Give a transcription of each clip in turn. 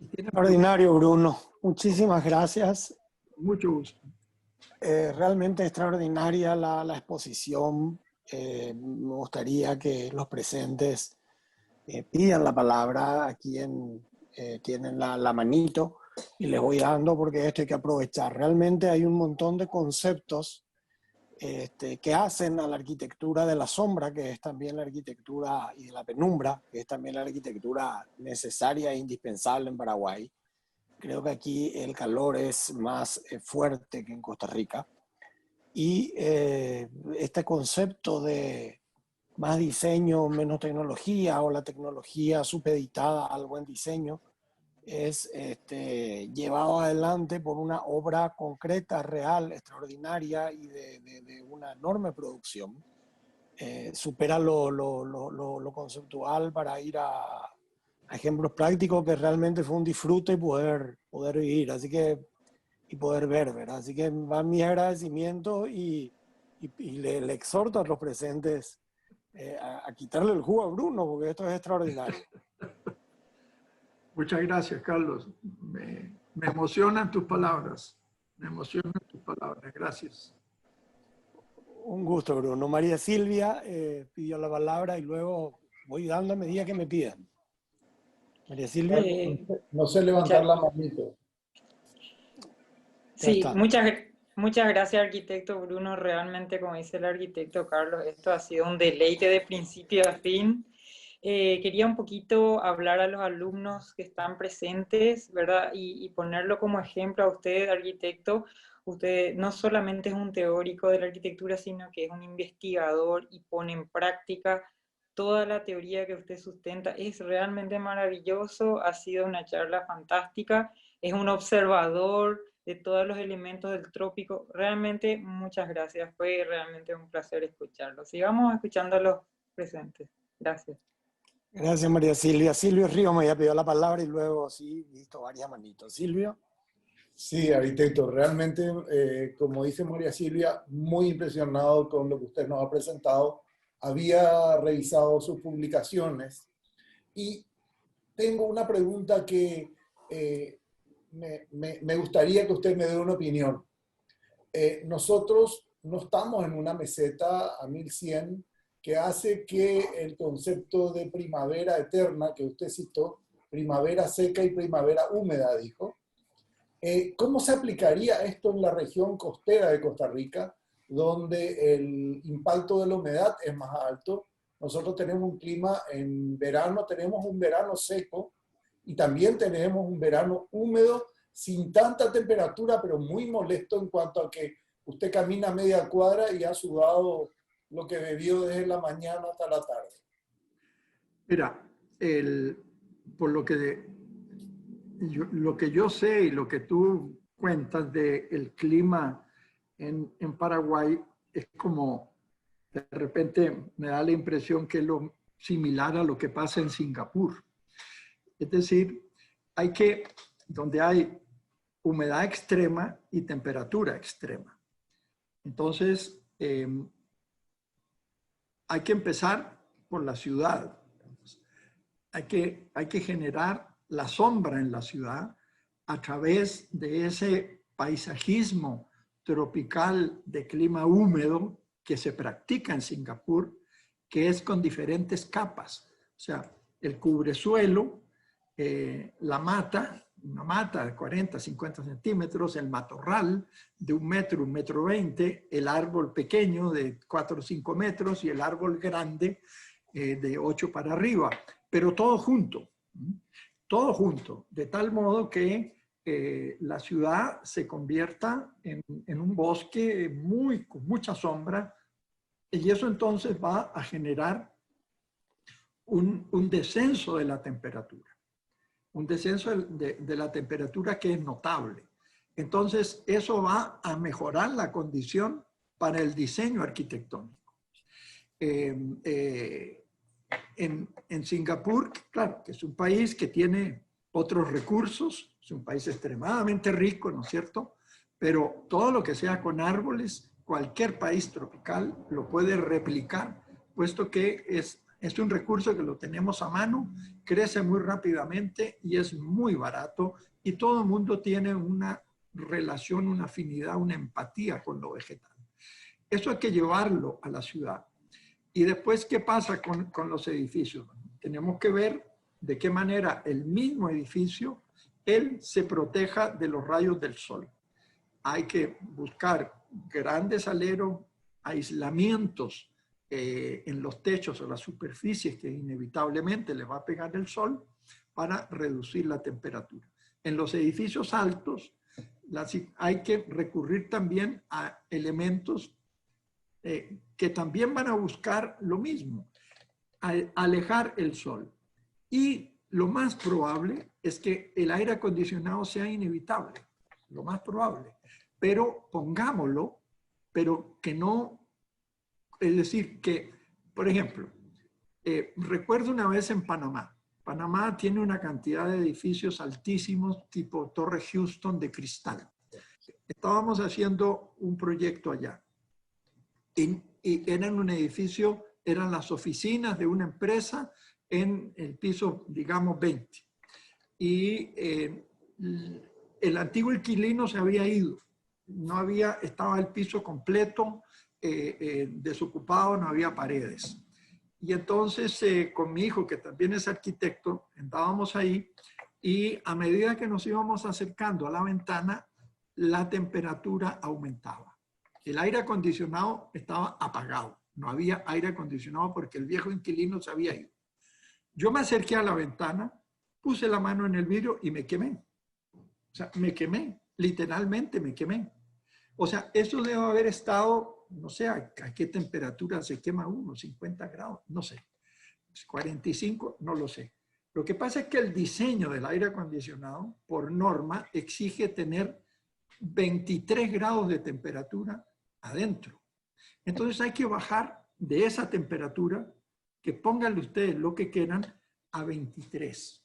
Tiene Extraordinario, Bruno. Muchísimas gracias. mucho gusto. Realmente extraordinaria la exposición. Me gustaría que los presentes pidan la palabra a quien tienen la manito y les voy dando porque esto hay que aprovechar. Realmente hay un montón de conceptos que hacen a la arquitectura de la sombra, que es también la arquitectura, y de la penumbra, que es también la arquitectura necesaria e indispensable en Paraguay. Creo que aquí el calor es más fuerte que en Costa Rica. Y este concepto de más diseño, menos tecnología, o la tecnología supeditada al buen diseño, es llevado adelante por una obra concreta, real, extraordinaria y de una enorme producción. Supera lo conceptual para ir a ejemplos prácticos que realmente fue un disfrute poder vivir, así que, y poder ver, ¿verdad? Así que van mis agradecimientos y le exhorto a los presentes a quitarle el jugo a Bruno, porque esto es extraordinario. Muchas gracias, Carlos. Me emocionan tus palabras. Me emocionan tus palabras. Gracias. Un gusto, Bruno. María Silvia pidió la palabra y luego voy dando a medida que me pidan. María Silvia, No sé levantar Muchas, la manito. ya sí, está. muchas gracias, arquitecto Bruno. Realmente, como dice el arquitecto Carlos, esto ha sido un deleite de principio a fin. Quería un poquito hablar a los alumnos que están presentes, ¿verdad? Y ponerlo como ejemplo a usted, arquitecto. Usted no solamente es un teórico de la arquitectura, sino que es un investigador y pone en práctica toda la teoría que usted sustenta. Es realmente maravilloso, ha sido una charla fantástica, es un observador de todos los elementos del trópico. Realmente muchas gracias, fue realmente un placer escucharlo. Sigamos escuchando a los presentes. Gracias. Gracias, María Silvia. Silvio Río me había pedido la palabra y luego sí, visto varias manitos. Silvio. Sí, arquitecto, realmente, como dice María Silvia, muy impresionado con lo que usted nos ha presentado. Había revisado sus publicaciones y tengo una pregunta que me gustaría que usted me dé una opinión. Nosotros no estamos en una meseta a 1100 que hace que el concepto de primavera eterna que usted citó, primavera seca y primavera húmeda, dijo. ¿Cómo se aplicaría esto en la región costera de Costa Rica, donde el impacto de la humedad es más alto? Nosotros tenemos un clima en verano, tenemos un verano seco y también tenemos un verano húmedo sin tanta temperatura, pero muy molesto en cuanto a que usted camina media cuadra y ha sudado lo que bebió desde la mañana hasta la tarde. Mira, por lo que yo sé y lo que tú cuentas del clima en Paraguay es como, de repente me da la impresión que es lo similar a lo que pasa en Singapur. Es decir, donde hay humedad extrema y temperatura extrema. Entonces, hay que empezar por la ciudad. Hay que generar la sombra en la ciudad a través de ese paisajismo tropical de clima húmedo que se practica en Singapur, que es con diferentes capas. O sea, el cubresuelo, la mata, una mata de 40, 50 centímetros, el matorral de 1 metro 20, el árbol pequeño de 4 o 5 metros y el árbol grande de 8 para arriba, pero todo junto, de tal modo que la ciudad se convierta en un bosque con mucha sombra, y eso entonces va a generar un descenso de la temperatura. Un descenso de la temperatura que es notable. Entonces, eso va a mejorar la condición para el diseño arquitectónico. En Singapur, claro, que es un país que tiene otros recursos, es un país extremadamente rico, ¿no es cierto? Pero todo lo que sea con árboles, cualquier país tropical lo puede replicar, puesto que es Es un recurso que lo tenemos a mano, crece muy rápidamente y es muy barato y todo el mundo tiene una relación, una afinidad, una empatía con lo vegetal. Eso hay que llevarlo a la ciudad. Y después, ¿qué pasa con los edificios? Tenemos que ver de qué manera el mismo edificio, él se proteja de los rayos del sol. Hay que buscar grandes aleros, aislamientos en los techos o las superficies que inevitablemente le va a pegar el sol para reducir la temperatura. En los edificios altos hay que recurrir también a elementos que también van a buscar lo mismo, alejar el sol. Y lo más probable es que el aire acondicionado sea inevitable, lo más probable. Pero pongámoslo, pero que no, es decir, que, por ejemplo, recuerdo una vez en Panamá. Panamá tiene una cantidad de edificios altísimos, tipo Torre Houston de cristal. Estábamos haciendo un proyecto allá. Y eran un edificio, eran las oficinas de una empresa en el piso, digamos, 20. Y el antiguo inquilino se había ido. No había, estaba el piso completo, desocupado, no había paredes. Y entonces con mi hijo, que también es arquitecto, andábamos ahí y a medida que nos íbamos acercando a la ventana, la temperatura aumentaba. El aire acondicionado estaba apagado. No había aire acondicionado porque el viejo inquilino se había ido. Yo me acerqué a la ventana, puse la mano en el vidrio y me quemé. O sea, me quemé, literalmente me quemé. O sea, eso debe haber estado, no sé, a qué temperatura se quema uno, 50 grados, no sé. 45, no lo sé. Lo que pasa es que el diseño del aire acondicionado, por norma, exige tener 23 grados de temperatura adentro. Entonces hay que bajar de esa temperatura, que pónganle ustedes lo que quieran, a 23.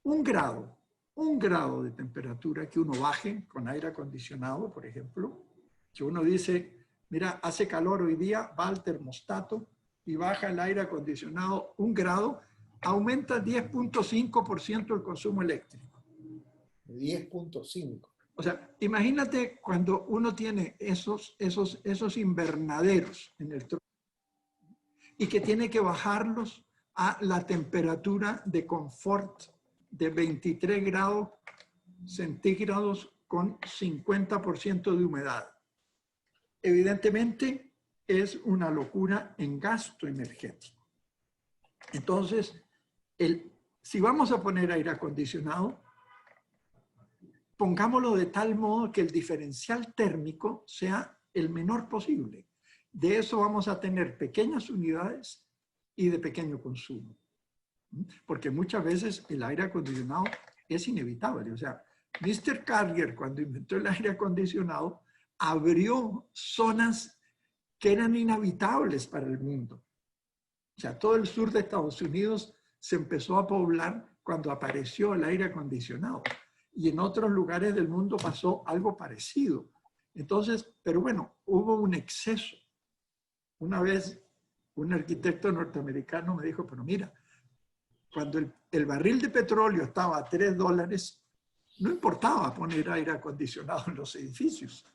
Un grado de temperatura que uno baje con aire acondicionado, por ejemplo, que uno dice, mira, hace calor hoy día, va al termostato y baja el aire acondicionado 1 grado, aumenta 10.5% el consumo eléctrico. 10.5. O sea, imagínate cuando uno tiene esos invernaderos en el trópico y que tiene que bajarlos a la temperatura de confort de 23 grados centígrados con 50% de humedad. Evidentemente es una locura en gasto energético. Entonces, si vamos a poner aire acondicionado, pongámoslo de tal modo que el diferencial térmico sea el menor posible. De eso vamos a tener pequeñas unidades y de pequeño consumo. Porque muchas veces el aire acondicionado es inevitable. O sea, Mr. Carrier, cuando inventó el aire acondicionado, abrió zonas que eran inhabitables para el mundo. O sea, todo el sur de Estados Unidos se empezó a poblar cuando apareció el aire acondicionado. Y en otros lugares del mundo pasó algo parecido. Entonces, pero bueno, hubo un exceso. Una vez un arquitecto norteamericano me dijo, pero mira, cuando el barril de petróleo estaba a $3, no importaba poner aire acondicionado en los edificios.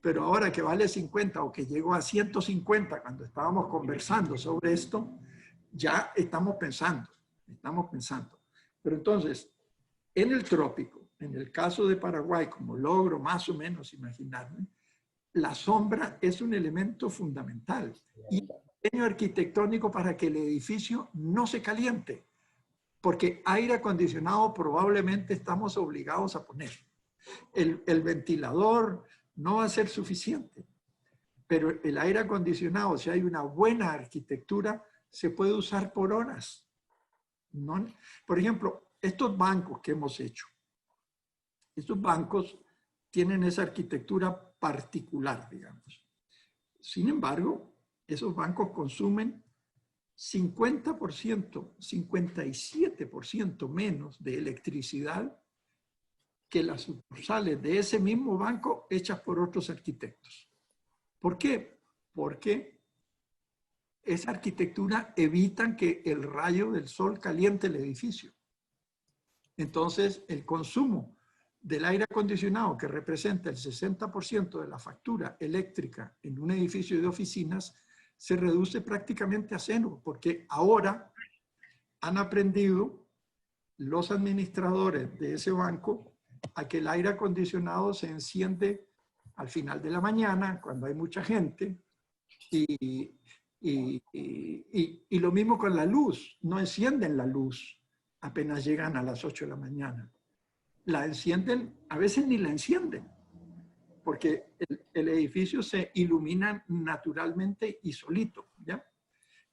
Pero ahora que vale 50 o que llegó a 150 cuando estábamos conversando sobre esto, ya estamos pensando. Pero entonces, en el trópico, en el caso de Paraguay, como logro más o menos imaginarme, la sombra es un elemento fundamental y un diseño arquitectónico para que el edificio no se caliente, porque aire acondicionado probablemente estamos obligados a poner. El ventilador no va a ser suficiente, pero el aire acondicionado, si hay una buena arquitectura, se puede usar por horas, ¿no? Por ejemplo, estos bancos que hemos hecho, estos bancos tienen esa arquitectura particular, digamos. Sin embargo, esos bancos consumen 50%, 57% menos de electricidad que las sucursales de ese mismo banco hechas por otros arquitectos. ¿Por qué? Porque esa arquitectura evita que el rayo del sol caliente el edificio. Entonces, el consumo del aire acondicionado, que representa el 60% de la factura eléctrica en un edificio de oficinas, se reduce prácticamente a cero, porque ahora han aprendido los administradores de ese banco a que el aire acondicionado se enciende al final de la mañana, cuando hay mucha gente, y lo mismo con la luz, no encienden la luz apenas llegan a las 8 de la mañana. La encienden, a veces ni la encienden, porque el edificio se ilumina naturalmente y solito, ¿ya?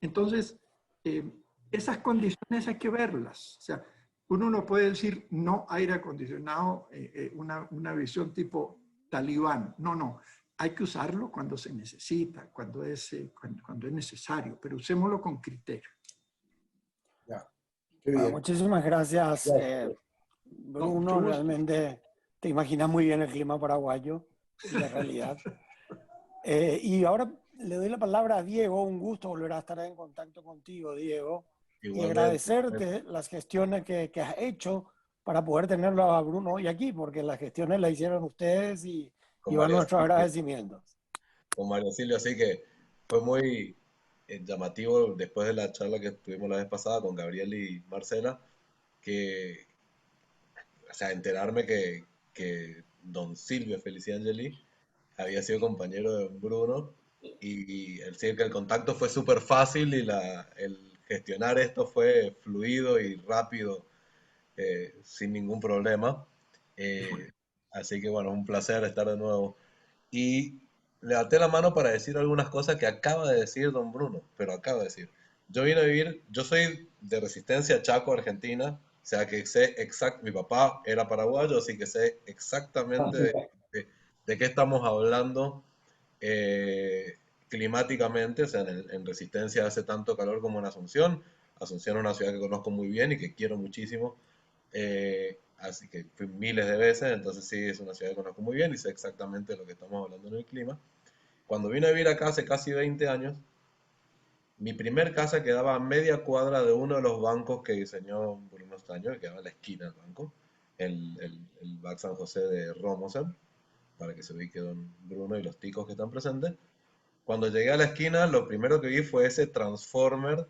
Entonces, esas condiciones hay que verlas. O sea, uno no puede decir no aire acondicionado, una visión tipo talibán. No, no. Hay que usarlo cuando se necesita, cuando es necesario, pero usémoslo con criterio. Ya, qué bien. Muchísimas gracias, Gracias. Bruno. Realmente te imaginas muy bien el clima paraguayo, la realidad. Y ahora le doy la palabra a Diego. Un gusto volver a estar en contacto contigo, Diego. Igualmente. Y agradecerte las gestiones que has hecho para poder tenerlo a Bruno hoy aquí, porque las gestiones las hicieron ustedes y van nuestros agradecimientos. Con María Silvia, así que fue muy llamativo después de la charla que tuvimos la vez pasada con Gabriel y Marcela, que, o sea, enterarme que don Silvio Feliciangeli había sido compañero de Bruno y decir que el contacto fue súper fácil y el gestionar esto fue fluido y rápido, sin ningún problema. Así que bueno, un placer estar de nuevo. Y levanté la mano para decir algunas cosas que acaba de decir don Bruno, pero acaba de decir. Yo vine a vivir, yo soy de Resistencia Chaco, Argentina, o sea que sé mi papá era paraguayo, así que sé exactamente de qué estamos hablando climáticamente, o sea, en Resistencia hace tanto calor como en Asunción. Asunción es una ciudad que conozco muy bien y que quiero muchísimo. Así que fui miles de veces, entonces sí, es una ciudad que conozco muy bien y sé exactamente lo que estamos hablando en el clima. Cuando vine a vivir acá hace casi 20 años, mi primer casa quedaba a media cuadra de uno de los bancos que diseñó Bruno Estaño, que quedaba en la esquina del banco, el Banco San José de Romoser, para que se ubique don Bruno y los ticos que están presentes. Cuando llegué a la esquina, lo primero que vi fue ese transformer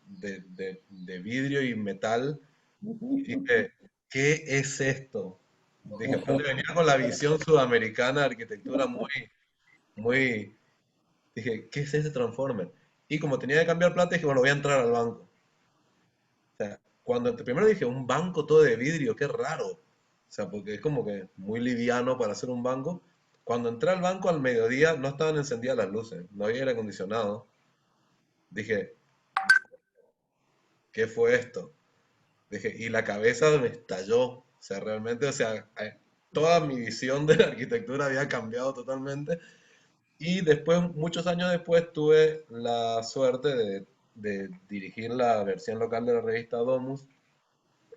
de vidrio y metal. Y dije, ¿qué es esto? Dije, aparte venía con la visión sudamericana de arquitectura muy... Dije, ¿qué es ese transformer? Y como tenía que cambiar plata, dije, bueno, voy a entrar al banco. O sea, cuando primero dije, un banco todo de vidrio, qué raro. O sea, porque es como que muy liviano para hacer un banco. Cuando entré al banco al mediodía, no estaban encendidas las luces, no había aire acondicionado. Dije, ¿qué fue esto? Dije, y la cabeza me estalló. O sea, realmente, o sea, toda mi visión de la arquitectura había cambiado totalmente. Y después, muchos años después, tuve la suerte de dirigir la versión local de la revista Domus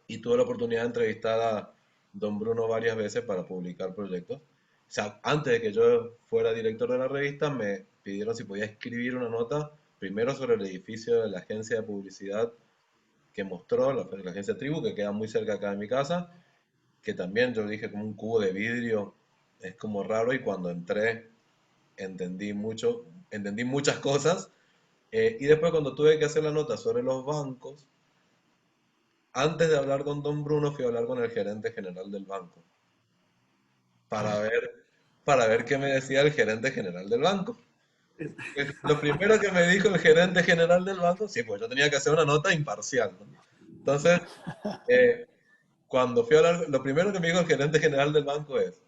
y tuve la oportunidad de entrevistar a don Bruno varias veces para publicar proyectos. O sea, antes de que yo fuera director de la revista, me pidieron si podía escribir una nota, primero sobre el edificio de la agencia de publicidad que mostró, la agencia Tribu, que queda muy cerca acá de mi casa, que también yo dije como un cubo de vidrio, es como raro, y cuando entré entendí muchas cosas, y después cuando tuve que hacer la nota sobre los bancos, antes de hablar con don Bruno fui a hablar con el gerente general del banco, para ver qué me decía el gerente general del banco. Lo primero que me dijo el gerente general del banco, sí, pues yo tenía que hacer una nota imparcial, ¿no? Entonces, cuando fui a hablar, lo primero que me dijo el gerente general del banco es,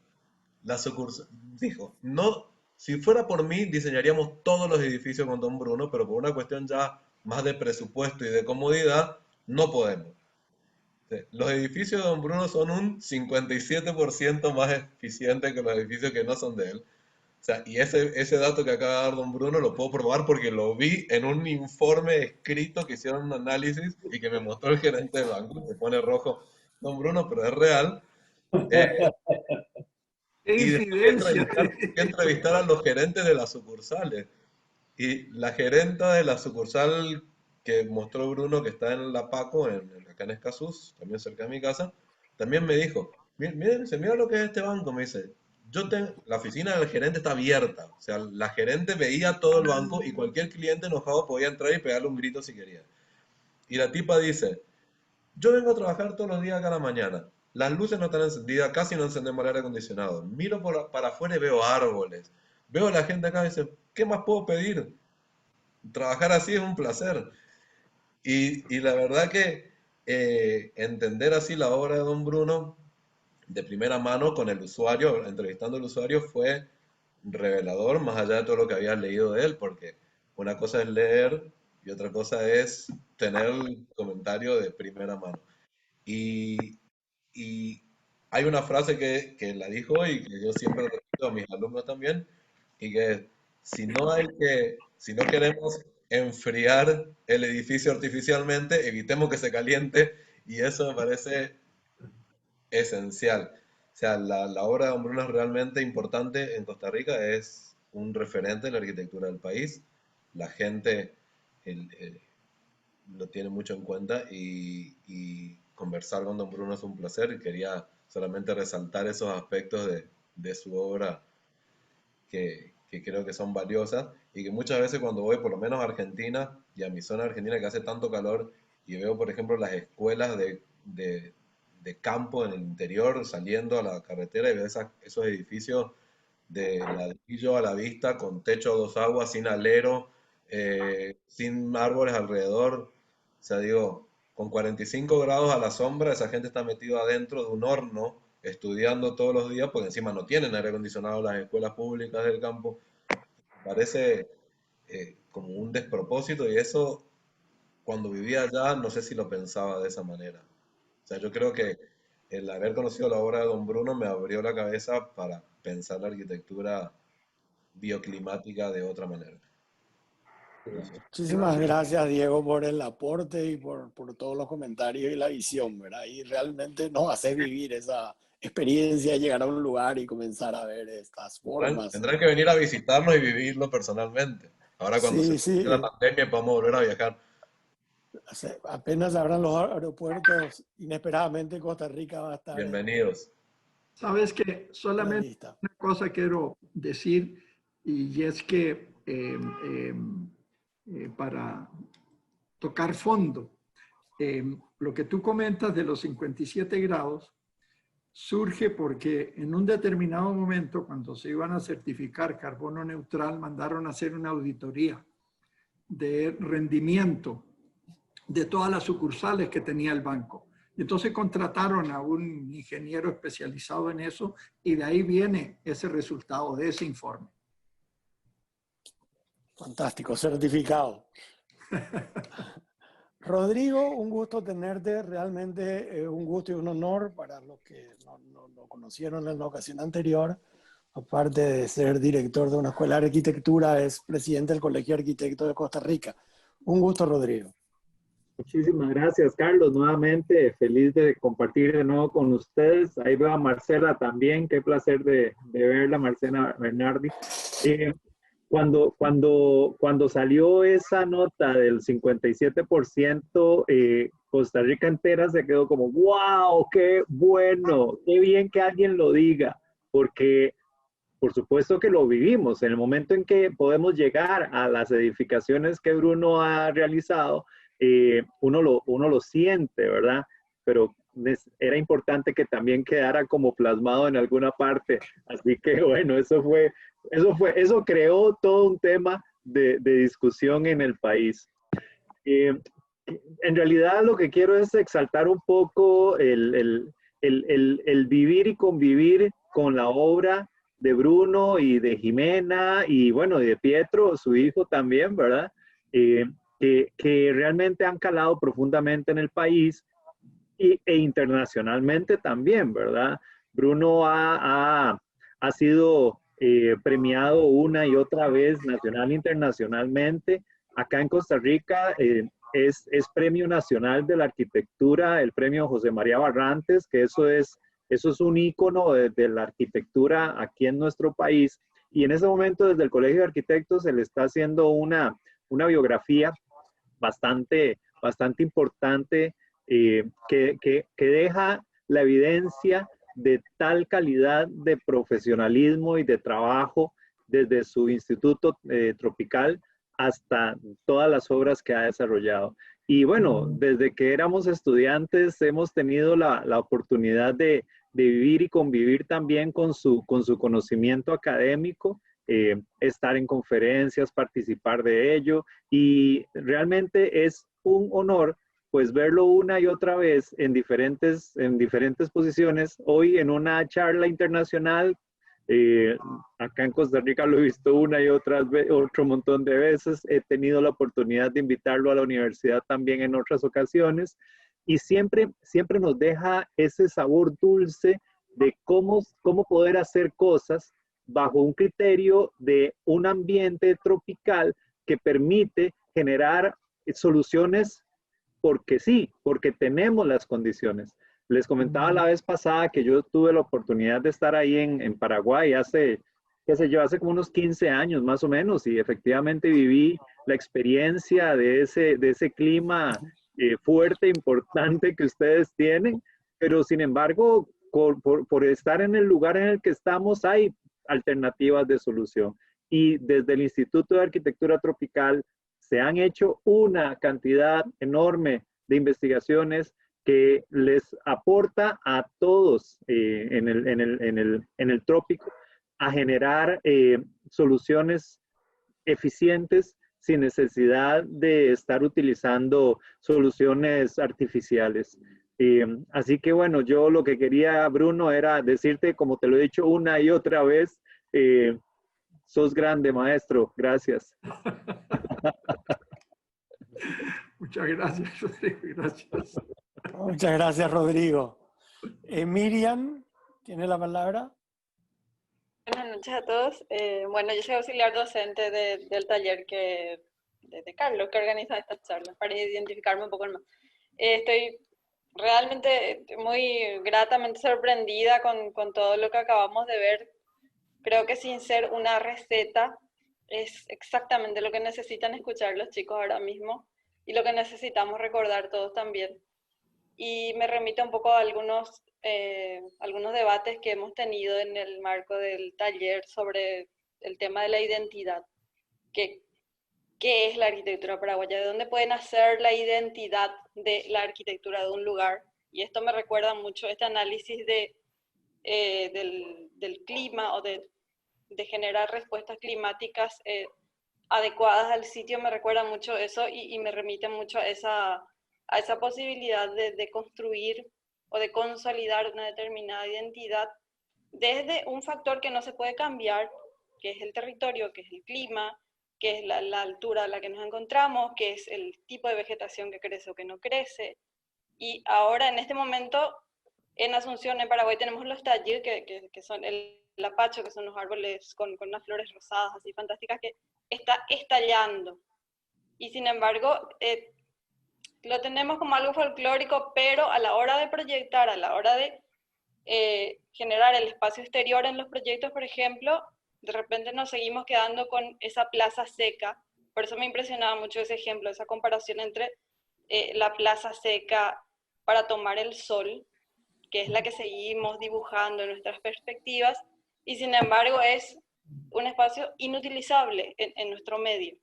la sucursal, dijo, no, si fuera por mí, diseñaríamos todos los edificios con don Bruno, pero por una cuestión ya más de presupuesto y de comodidad, no podemos. Los edificios de don Bruno son un 57% más eficientes que los edificios que no son de él. O sea, y ese dato que acaba de dar don Bruno lo puedo probar porque lo vi en un informe escrito que hicieron un análisis y que me mostró el gerente del banco. Se pone rojo don Bruno, pero es real. ¡Qué Y después incidencia! fui a entrevistar a los gerentes de las sucursales. Y la gerenta de la sucursal que mostró Bruno, que está en La Paco, acá en Escazú, también cerca de mi casa, también me dijo, miren, dice, mira lo que es este banco, me dice, la oficina del gerente está abierta, o sea, la gerente veía todo el banco y cualquier cliente enojado podía entrar y pegarle un grito si quería. Y la tipa dice, yo vengo a trabajar todos los días acá a la mañana, las luces no están encendidas, casi no encendemos el aire acondicionado, miro para afuera y veo árboles, veo a la gente acá y dice, ¿qué más puedo pedir? Trabajar así es un placer. Y la verdad que entender así la obra de Don Bruno de primera mano con el usuario, entrevistando al usuario, fue revelador, más allá de todo lo que había leído de él, porque una cosa es leer y otra cosa es tener el comentario de primera mano. Y, y hay una frase que la dijo y que yo siempre repito a mis alumnos también, y que es, si no queremos enfriar el edificio artificialmente, evitemos que se caliente, y eso me parece esencial. O sea, la obra de Don Bruno es realmente importante en Costa Rica, es un referente en la arquitectura del país. La gente lo tiene mucho en cuenta y conversar con Don Bruno es un placer. Y quería solamente resaltar esos aspectos de su obra que creo que son valiosas y que muchas veces cuando voy por lo menos a Argentina y a mi zona argentina que hace tanto calor y veo por ejemplo las escuelas de campo en el interior saliendo a la carretera y veo esos edificios de ladrillo a la vista con techo a dos aguas, sin alero, sin árboles alrededor. O sea, digo, con 45 grados a la sombra, esa gente está metida adentro de un horno estudiando todos los días, porque encima no tienen aire acondicionado las escuelas públicas del campo. Parece como un despropósito y eso, cuando vivía allá, no sé si lo pensaba de esa manera. O sea, yo creo que el haber conocido la obra de Don Bruno me abrió la cabeza para pensar la arquitectura bioclimática de otra manera. No sé. Muchísimas gracias, Diego, por el aporte y por todos los comentarios y la visión, ¿verdad? Y realmente nos hace vivir esa experiencia, llegar a un lugar y comenzar a ver estas formas. Tendrán que venir a visitarnos y vivirlo personalmente. Ahora cuando se Sí, termine la sí, pandemia podemos volver a viajar. apenas abran los aeropuertos, inesperadamente Costa Rica va a estar Bienvenidos. Sabes que en la solamente lista. una cosa quiero decir y es que para tocar fondo, lo que tú comentas de los 57 grados surge porque en un determinado momento, cuando se iban a certificar carbono neutral, mandaron a hacer una auditoría de rendimiento de todas las sucursales que tenía el banco. Y entonces contrataron a un ingeniero especializado en eso y de ahí viene ese resultado de ese informe. Fantástico, certificado. Rodrigo, un gusto tenerte, realmente un gusto y un honor para los que no conocieron en la ocasión anterior. Aparte de ser director de una escuela de arquitectura, es presidente del Colegio de Arquitectos de Costa Rica. Un gusto, Rodrigo. Muchísimas gracias, Carlos. Nuevamente, feliz de compartir de nuevo con ustedes. Ahí veo a Marcela también. Qué placer de verla, Marcela Bernardi. Cuando salió esa nota del 57%, Costa Rica entera se quedó como, wow, qué bueno, qué bien que alguien lo diga, porque por supuesto que lo vivimos. En el momento en que podemos llegar a las edificaciones que Bruno ha realizado, uno lo siente, ¿verdad? Pero era importante que también quedara como plasmado en alguna parte. Así que bueno, eso creó todo un tema de discusión en el país. En realidad lo que quiero es exaltar un poco el vivir y convivir con la obra de Bruno y de Jimena y bueno, y de Pietro, su hijo también, ¿verdad? Que realmente han calado profundamente en el país e internacionalmente también, ¿verdad? Bruno ha sido premiado una y otra vez nacional e internacionalmente. Acá en Costa Rica es Premio Nacional de la Arquitectura, el Premio José María Barrantes, que eso es un ícono de la arquitectura aquí en nuestro país. Y en ese momento desde el Colegio de Arquitectos se le está haciendo una biografía bastante importante que deja la evidencia de tal calidad de profesionalismo y de trabajo desde su instituto tropical hasta todas las obras que ha desarrollado. Y bueno, desde que éramos estudiantes hemos tenido la oportunidad de vivir y convivir también con su conocimiento académico, estar en conferencias, participar de ello, y realmente es un honor pues verlo una y otra vez en diferentes posiciones. Hoy en una charla internacional, acá en Costa Rica lo he visto una y otro montón de veces. He tenido la oportunidad de invitarlo a la universidad también en otras ocasiones, y siempre nos deja ese sabor dulce de cómo poder hacer cosas bajo un criterio de un ambiente tropical que permite generar soluciones porque sí, porque tenemos las condiciones. Les comentaba la vez pasada que yo tuve la oportunidad de estar ahí en Paraguay hace, qué sé yo, hace como unos 15 años más o menos, y efectivamente viví la experiencia de ese clima fuerte, importante que ustedes tienen, pero sin embargo, por estar en el lugar en el que estamos, hay alternativas de solución. Y desde el Instituto de Arquitectura Tropical se han hecho una cantidad enorme de investigaciones que les aporta a todos en el trópico a generar soluciones eficientes sin necesidad de estar utilizando soluciones artificiales. Así que bueno, yo lo que quería, Bruno, era decirte, como te lo he dicho una y otra vez, sos grande, maestro. Gracias. Muchas gracias, Rodrigo. Gracias. Muchas gracias, Rodrigo. Miriam, ¿tiene la palabra? Buenas noches a todos. Bueno, yo soy auxiliar docente del taller de Carlos, que organiza estas charlas, para identificarme un poco más. Estoy realmente muy gratamente sorprendida con todo lo que acabamos de ver. Creo que sin ser una receta, es exactamente lo que necesitan escuchar los chicos ahora mismo y lo que necesitamos recordar todos también. Y me remite un poco a algunos debates que hemos tenido en el marco del taller sobre el tema de la identidad. ¿Qué es la arquitectura paraguaya? ¿De dónde puede nacer la identidad de la arquitectura de un lugar? Y esto me recuerda mucho este análisis del clima o de generar respuestas climáticas adecuadas al sitio. Me recuerda mucho eso y me remite mucho a esa posibilidad de construir o de consolidar una determinada identidad desde un factor que no se puede cambiar, que es el territorio, que es el clima, que es la altura a la que nos encontramos, que es el tipo de vegetación que crece o que no crece. Y ahora, en este momento, en Asunción, en Paraguay, tenemos los talleres que son el apacho, que son los árboles con unas flores rosadas así fantásticas, que está estallando. Y sin embargo, lo tenemos como algo folclórico, pero a la hora de proyectar, a la hora de generar el espacio exterior en los proyectos, por ejemplo, de repente nos seguimos quedando con esa plaza seca. Por eso me impresionaba mucho ese ejemplo, esa comparación entre la plaza seca para tomar el sol, que es la que seguimos dibujando en nuestras perspectivas, y sin embargo es un espacio inutilizable en nuestro medio.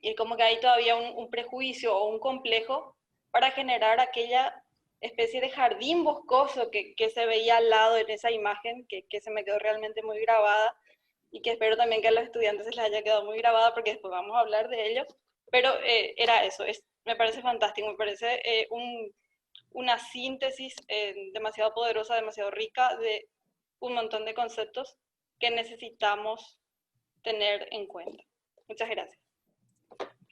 Y es como que hay todavía un prejuicio o un complejo para generar aquella especie de jardín boscoso que se veía al lado en esa imagen, que se me quedó realmente muy grabada, y que espero también que a los estudiantes se les haya quedado muy grabada, porque después vamos a hablar de ello. Pero era eso, me parece fantástico, me parece una síntesis demasiado poderosa, demasiado rica de un montón de conceptos que necesitamos tener en cuenta. Muchas gracias.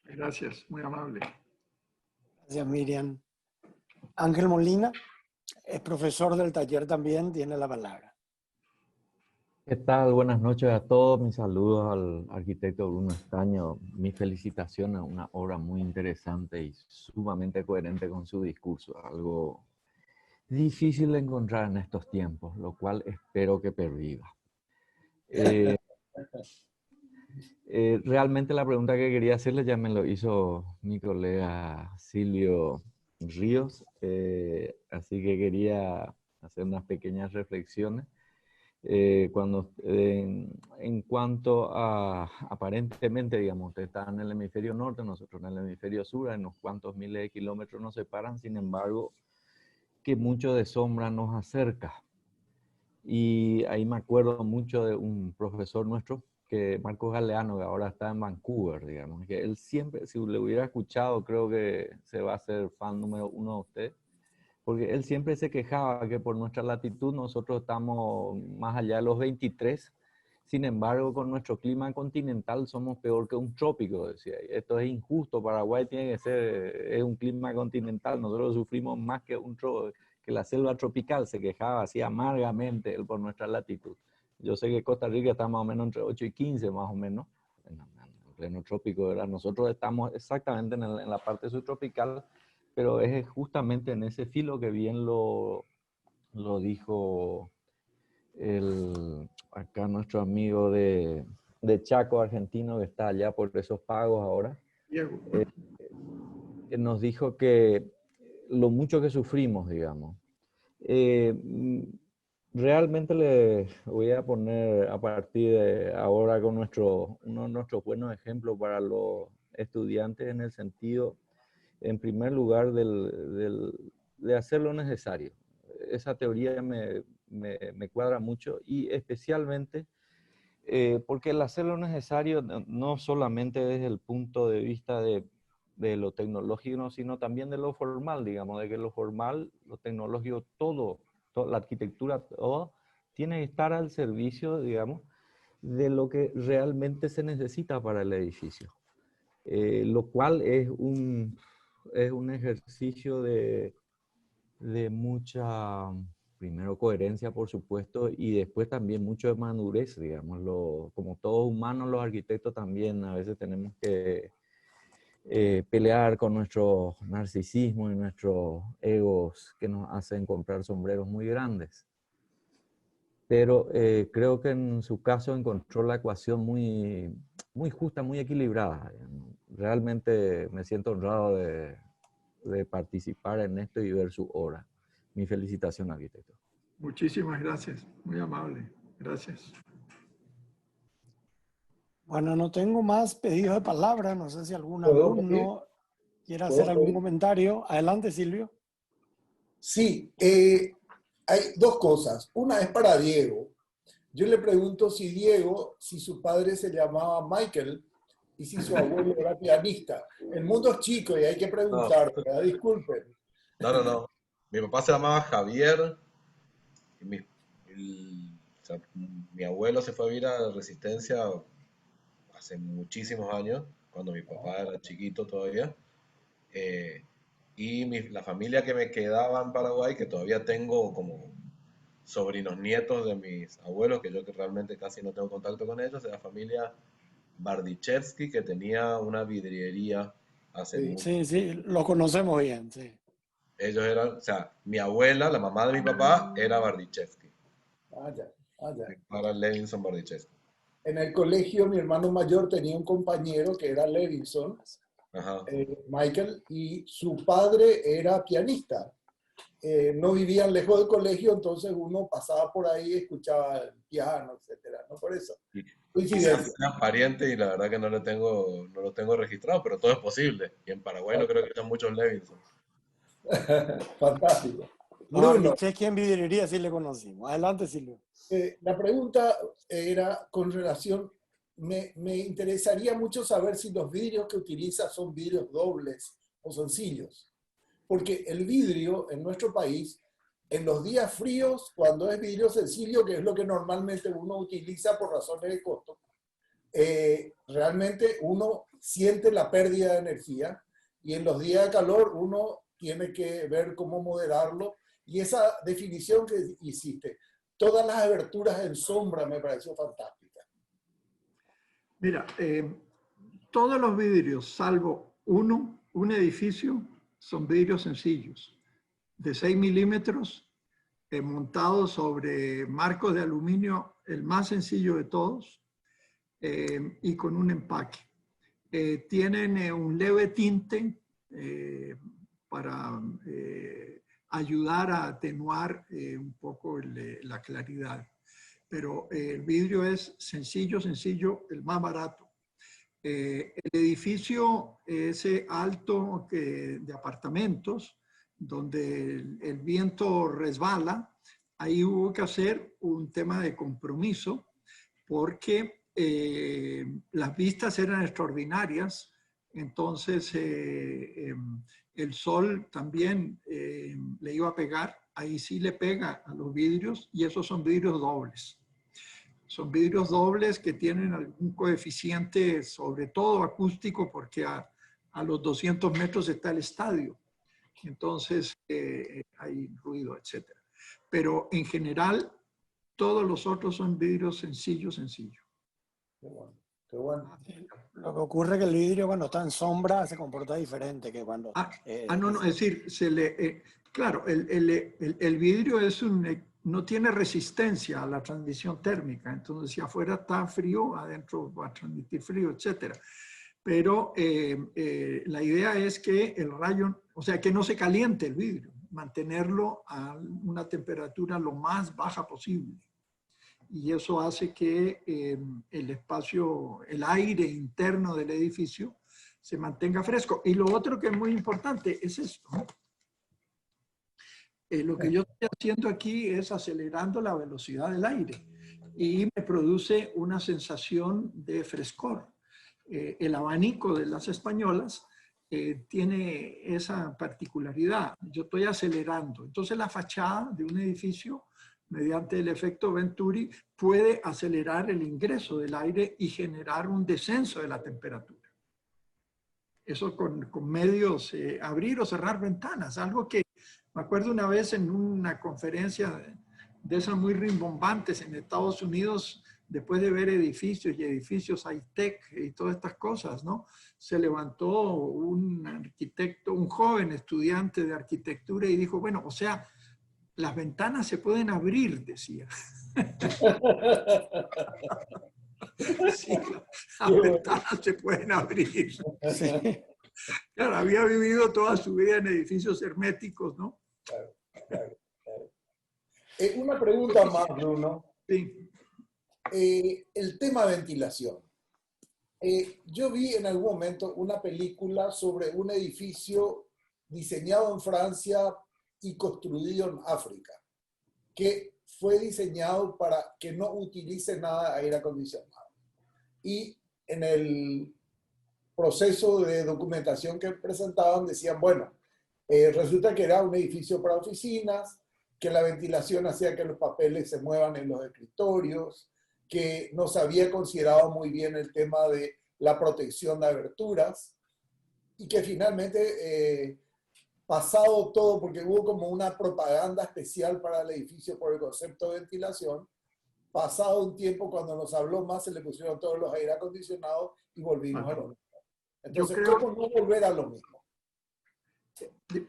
Gracias, muy amable. Gracias, Miriam. Ángel Molina, es profesor del taller también, tiene la palabra. ¿Qué tal? Buenas noches a todos. Mis saludos al arquitecto Bruno Estaño. Mis felicitaciones, una obra muy interesante y sumamente coherente con su discurso. Algo difícil de encontrar en estos tiempos, lo cual espero que perviva. Realmente la pregunta que quería hacerle ya me lo hizo mi colega Silvio Ríos, así que quería hacer unas pequeñas reflexiones. En cuanto a, aparentemente, digamos, usted está en el hemisferio norte, nosotros en el hemisferio sur, en unos cuantos miles de kilómetros nos separan, sin embargo, que mucho de sombra nos acerca. Y ahí me acuerdo mucho de un profesor nuestro, que Marcos Galeano, que ahora está en Vancouver, digamos, que él siempre, si le hubiera escuchado, creo que se va a hacer fan número uno de usted, porque él siempre se quejaba que por nuestra latitud nosotros estamos más allá de los 23, sin embargo con nuestro clima continental somos peor que un trópico, decía. Esto es injusto, Paraguay tiene que ser, es un clima continental, nosotros sufrimos más que que la selva tropical, se quejaba así amargamente él por nuestra latitud. Yo sé que Costa Rica está más o menos entre 8 y 15 más o menos, en pleno trópico, ¿verdad? Nosotros estamos exactamente en la parte subtropical, pero es justamente en ese filo que bien lo dijo acá nuestro amigo de Chaco, argentino, que está allá por esos pagos ahora, Diego. que nos dijo que lo mucho que sufrimos, digamos. Realmente le voy a poner a partir de ahora con uno de nuestros buenos ejemplos para los estudiantes en el sentido, en primer lugar, de hacer lo necesario. Esa teoría me cuadra mucho y especialmente porque el hacer lo necesario no solamente desde el punto de vista de lo tecnológico, sino también de lo formal, digamos, de que lo formal, lo tecnológico, todo la arquitectura, todo tiene que estar al servicio, digamos, de lo que realmente se necesita para el edificio. Lo cual es un ejercicio de mucha, primero coherencia, por supuesto, y después también mucho de madurez, digamos. Como todos humanos, los arquitectos también a veces tenemos que pelear con nuestro narcisismo y nuestros egos que nos hacen comprar sombreros muy grandes. Pero creo que en su caso encontró la ecuación muy, muy justa, muy equilibrada. Realmente me siento honrado de participar en esto y ver su obra. Mi felicitación, arquitecto. Muchísimas gracias, muy amable. Gracias. Bueno, no tengo más pedidos de palabra. No sé si algún ¿Puedo alumno quiere ¿Puedo hacer algún pedir? comentario. Adelante, Silvio. Sí, hay dos cosas. Una es para Diego. Yo le pregunto si su padre se llamaba Michael y si su abuelo era pianista. El mundo es chico y hay que preguntar, ¿verdad? Disculpen. No. Mi papá se llamaba Javier. Y o sea, mi abuelo se fue a vivir a Resistencia hace muchísimos años, cuando mi papá era chiquito todavía. Y la familia que me quedaba en Paraguay, que todavía tengo como sobrinos nietos de mis abuelos, que yo que realmente casi no tengo contacto con ellos, es la familia Bardichevsky, que tenía una vidriería hace Sí. mucho. Sí, lo conocemos bien, sí. Ellos eran, o sea, mi abuela, la mamá de mi papá, era Bardichevsky. Ah, ya, ah, ya. Para Levinson Bardichevsky. En el colegio, mi hermano mayor tenía un compañero que era Levinson, Ajá. Michael, y su padre era pianista. No vivían lejos del colegio, entonces uno pasaba por ahí, escuchaba el piano, etcétera, ¿no? Por eso. Quizás sea pariente y la verdad que no lo tengo registrado, pero todo es posible. Y en Paraguay no creo que haya muchos Levinson. Fantástico. No, Bruno, Bardichevsky en vidriería sí le conocimos. Adelante, Silvio. la pregunta era con relación, me interesaría mucho saber si los vidrios que utiliza son vidrios dobles o sencillos. Porque el vidrio en nuestro país, en los días fríos, cuando es vidrio sencillo, que es lo que normalmente uno utiliza por razones de costo, realmente uno siente la pérdida de energía y en los días de calor uno tiene que ver cómo moderarlo. Y esa definición que hiciste, todas las aberturas en sombra, me pareció fantástica. Mira, todos los vidrios, salvo un edificio, son vidrios sencillos, de 6 milímetros, montados sobre marcos de aluminio, el más sencillo de todos, y con un empaque. Tienen un leve tinte para ayudar a atenuar un poco la claridad. Pero el vidrio es sencillo, el más barato. El edificio ese alto de apartamentos, donde el viento resbala, ahí hubo que hacer un tema de compromiso porque las vistas eran extraordinarias. Entonces el sol también le iba a pegar. Ahí sí le pega a los vidrios y esos son vidrios dobles. Son vidrios dobles que tienen algún coeficiente, sobre todo acústico, porque a los 200 metros está el estadio. Entonces hay ruido, etc. Pero en general, todos los otros son vidrios sencillos. Qué bueno, qué bueno. Lo que ocurre es que el vidrio cuando está en sombra se comporta diferente que cuando... No, es decir, claro, el vidrio no tiene resistencia a la transmisión térmica, entonces si afuera está frío, adentro va a transmitir frío, etc. Pero la idea es que el rayo, o sea, que no se caliente el vidrio, mantenerlo a una temperatura lo más baja posible. Y eso hace que el espacio, el aire interno del edificio se mantenga fresco. Y lo otro que es muy importante es esto. Lo que yo estoy haciendo aquí es acelerando la velocidad del aire y me produce una sensación de frescor. El abanico de las españolas tiene esa particularidad. Yo estoy acelerando. Entonces la fachada de un edificio, mediante el efecto Venturi, puede acelerar el ingreso del aire y generar un descenso de la temperatura. Eso con medios, abrir o cerrar ventanas, algo que me acuerdo una vez en una conferencia de esas muy rimbombantes en Estados Unidos, después de ver edificios y edificios high-tech y todas estas cosas, ¿no? Se levantó un arquitecto, un joven estudiante de arquitectura y dijo, bueno, o sea, las ventanas se pueden abrir, decía. Sí, las ventanas se pueden abrir. Sí. Claro, había vivido toda su vida en edificios herméticos, ¿no? Claro, claro, claro. Una pregunta más, Bruno. Sí. El tema ventilación. Yo vi en algún momento una película sobre un edificio diseñado en Francia y construido en África, que fue diseñado para que no utilice nada de aire acondicionado. Y en el proceso de documentación que presentaban decían, bueno, resulta que era un edificio para oficinas, que la ventilación hacía que los papeles se muevan en los escritorios, que no se había considerado muy bien el tema de la protección de aberturas y que finalmente, pasado todo, porque hubo como una propaganda especial para el edificio por el concepto de ventilación, pasado un tiempo cuando nos habló más se le pusieron todos los aire acondicionados y volvimos a lo mismo. Entonces, ¿cómo no volver a lo mismo?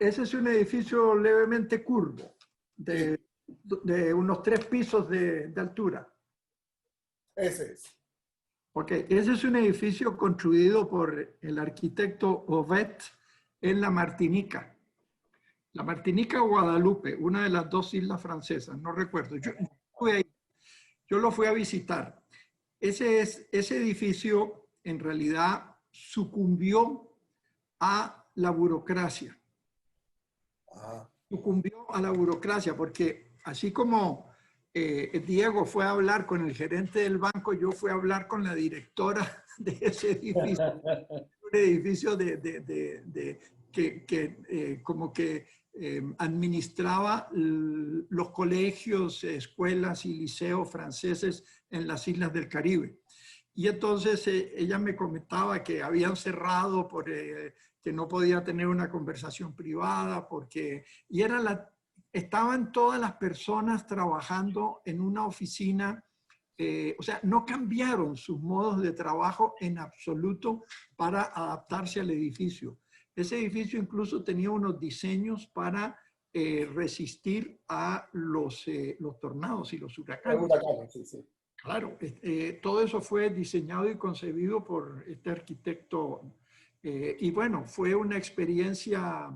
Ese es un edificio levemente curvo, de unos 3 pisos de altura. Ese es. Ok, ese es un edificio construido por el arquitecto Ovet en la Martinica. La Martinica o Guadalupe, una de las 2 islas francesas, no recuerdo. Yo lo fui a visitar. Ese edificio en realidad sucumbió a la burocracia. Sucumbió a la burocracia porque así como Diego fue a hablar con el gerente del banco, yo fui a hablar con la directora de ese edificio. Un edificio que como que administraba los colegios, escuelas y liceos franceses en las islas del Caribe. Y entonces ella me comentaba que habían cerrado por que no podía tener una conversación privada, y estaban todas las personas trabajando en una oficina, o sea, no cambiaron sus modos de trabajo en absoluto para adaptarse al edificio. Ese edificio incluso tenía unos diseños para resistir a los tornados y los huracanes. Sí, sí. Claro, todo eso fue diseñado y concebido por este arquitecto y bueno, fue una experiencia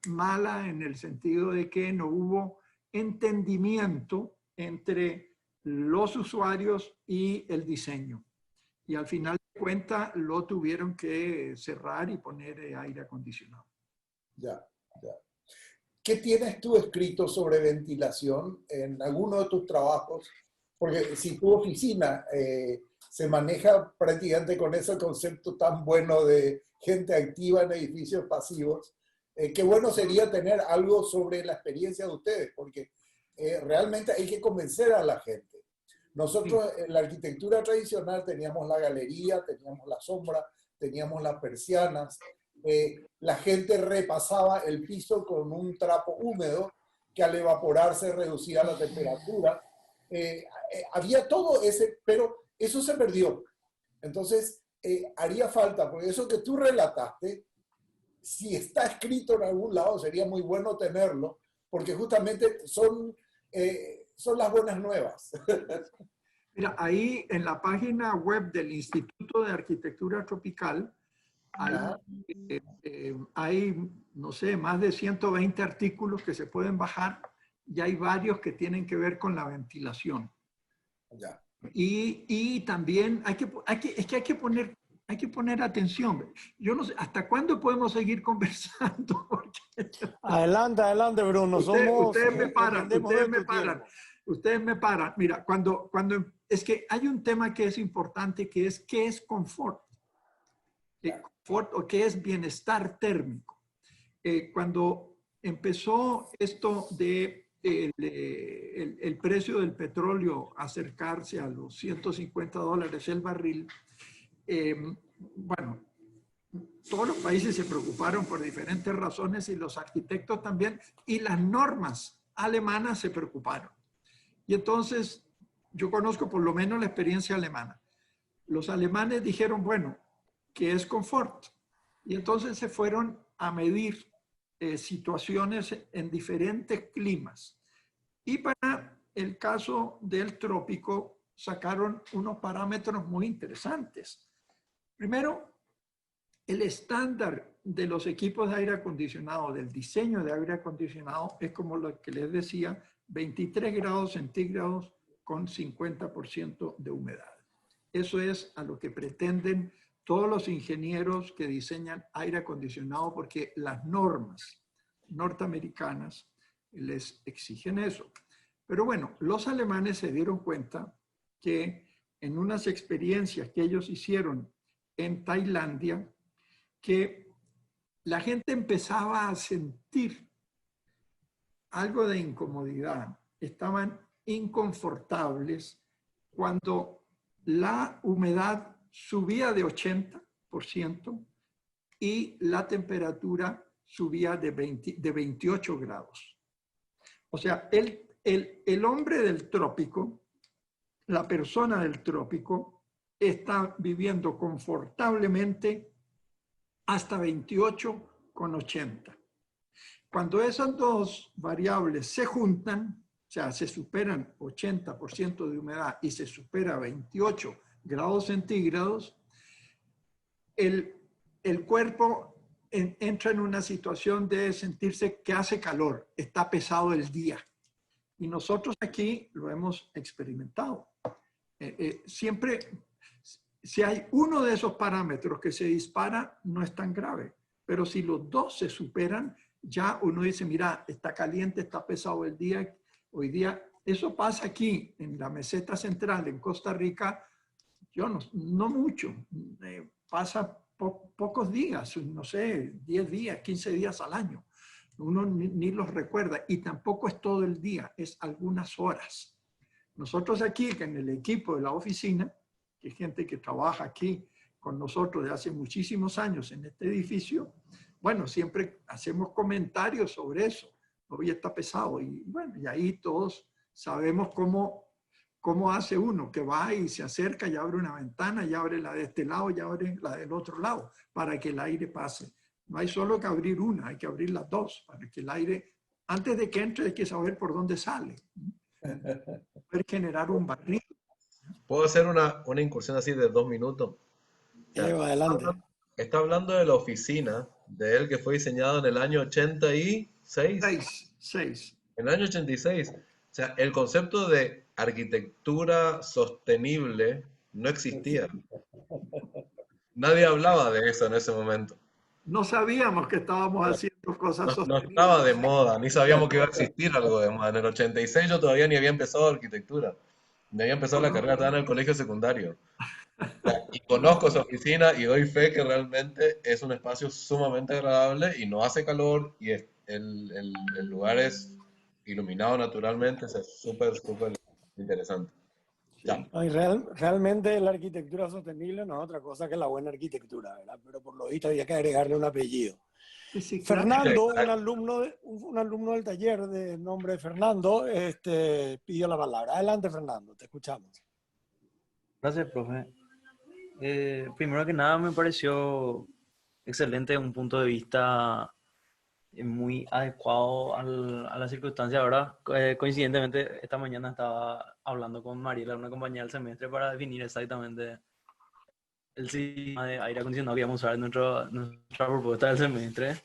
mala en el sentido de que no hubo entendimiento entre los usuarios y el diseño. Y al final de cuentas lo tuvieron que cerrar y poner aire acondicionado. Ya, ya. ¿Qué tienes tú escrito sobre ventilación en alguno de tus trabajos? Porque si tu oficina se maneja prácticamente con ese concepto tan bueno de gente activa en edificios pasivos, qué bueno sería tener algo sobre la experiencia de ustedes, porque realmente hay que convencer a la gente. Nosotros en la arquitectura tradicional teníamos la galería, teníamos la sombra, teníamos las persianas, la gente repasaba el piso con un trapo húmedo que al evaporarse reducía la temperatura. Había todo ese, pero eso se perdió. Entonces, haría falta, porque eso que tú relataste, si está escrito en algún lado, sería muy bueno tenerlo, porque justamente son las buenas nuevas. Mira, ahí en la página web del Instituto de Arquitectura Tropical hay, no sé, más de 120 artículos que se pueden bajar y hay varios que tienen que ver con la ventilación. Ya. Y también hay que poner atención. Yo no sé, ¿hasta cuándo podemos seguir conversando? Adelante, adelante, Bruno. Ustedes me paran. Ustedes me paran. Mira, es que hay un tema que es importante, que es ¿qué es confort? Confort o qué es bienestar térmico. Cuando empezó esto de el precio del petróleo acercarse a los $150 el barril, bueno, todos los países se preocuparon por diferentes razones y los arquitectos también, y las normas alemanas se preocuparon. Y entonces, yo conozco por lo menos la experiencia alemana. Los alemanes dijeron, bueno, ¿qué es confort? Y entonces se fueron a medir situaciones en diferentes climas. Y para el caso del trópico, sacaron unos parámetros muy interesantes. Primero, el estándar de los equipos de aire acondicionado, del diseño de aire acondicionado, es como lo que les decía, 23 grados centígrados con 50% de humedad. Eso es a lo que pretenden todos los ingenieros que diseñan aire acondicionado, porque las normas norteamericanas les exigen eso. Pero bueno, los alemanes se dieron cuenta que en unas experiencias que ellos hicieron en Tailandia, que la gente empezaba a sentir algo de incomodidad, estaban inconfortables cuando la humedad subía de 80% y la temperatura subía de 28 grados. O sea, el hombre del trópico, la persona del trópico, está viviendo confortablemente hasta 28,80. Cuando esas dos variables se juntan, o sea, se superan 80% de humedad y se supera 28 grados centígrados, el cuerpo entra en una situación de sentirse que hace calor, está pesado el día. Y nosotros aquí lo hemos experimentado. Siempre, si hay uno de esos parámetros que se dispara, no es tan grave. Pero si los dos se superan, ya uno dice, mira, está caliente, está pesado el día. Hoy día, eso pasa aquí, en la meseta central, en Costa Rica, yo no mucho. Pasa pocos días, no sé, 10 días, 15 días al año. Uno ni los recuerda y tampoco es todo el día, es algunas horas. Nosotros aquí, en el equipo de la oficina, que es gente que trabaja aquí con nosotros de hace muchísimos años en este edificio, bueno, siempre hacemos comentarios sobre eso. Hoy está pesado y bueno, y ahí todos sabemos cómo hace uno, que va y se acerca y abre una ventana, y abre la de este lado y abre la del otro lado, para que el aire pase. No hay solo que abrir una, hay que abrir las dos, para que el aire, antes de que entre, hay que saber por dónde sale. poder generar un barrido. ¿Puedo hacer una incursión así de 2 minutos? O sea, Diego, adelante. está hablando de la oficina de él que fue diseñada en el año 86. 6. En el año 86. O sea, el concepto de arquitectura sostenible no existía. Nadie hablaba de eso en ese momento. No sabíamos que estábamos haciendo cosas No sostenibles. estaba de moda, ni sabíamos que iba a existir algo de moda. En el 86 yo todavía ni había empezado arquitectura. Ni había empezado la carrera, estaba en el colegio secundario. O sea, y conozco esa oficina y doy fe que realmente es un espacio sumamente agradable y no hace calor y el lugar es iluminado naturalmente, o sea, es súper, súper interesante. Ya. No, y realmente la arquitectura sostenible no es otra cosa que la buena arquitectura, ¿verdad? Pero por lo visto había que agregarle un apellido. Sí, claro. Fernando, Exacto. un alumno del taller de nombre Fernando, pidió la palabra. Adelante, Fernando, te escuchamos. Gracias, profe. Primero que nada, me pareció excelente un punto de vista muy adecuado a la circunstancia. Ahora, coincidentemente, esta mañana estaba hablando con Mariela, una compañera del semestre, para definir exactamente el sistema de aire acondicionado que íbamos a usar en nuestra propuesta del semestre.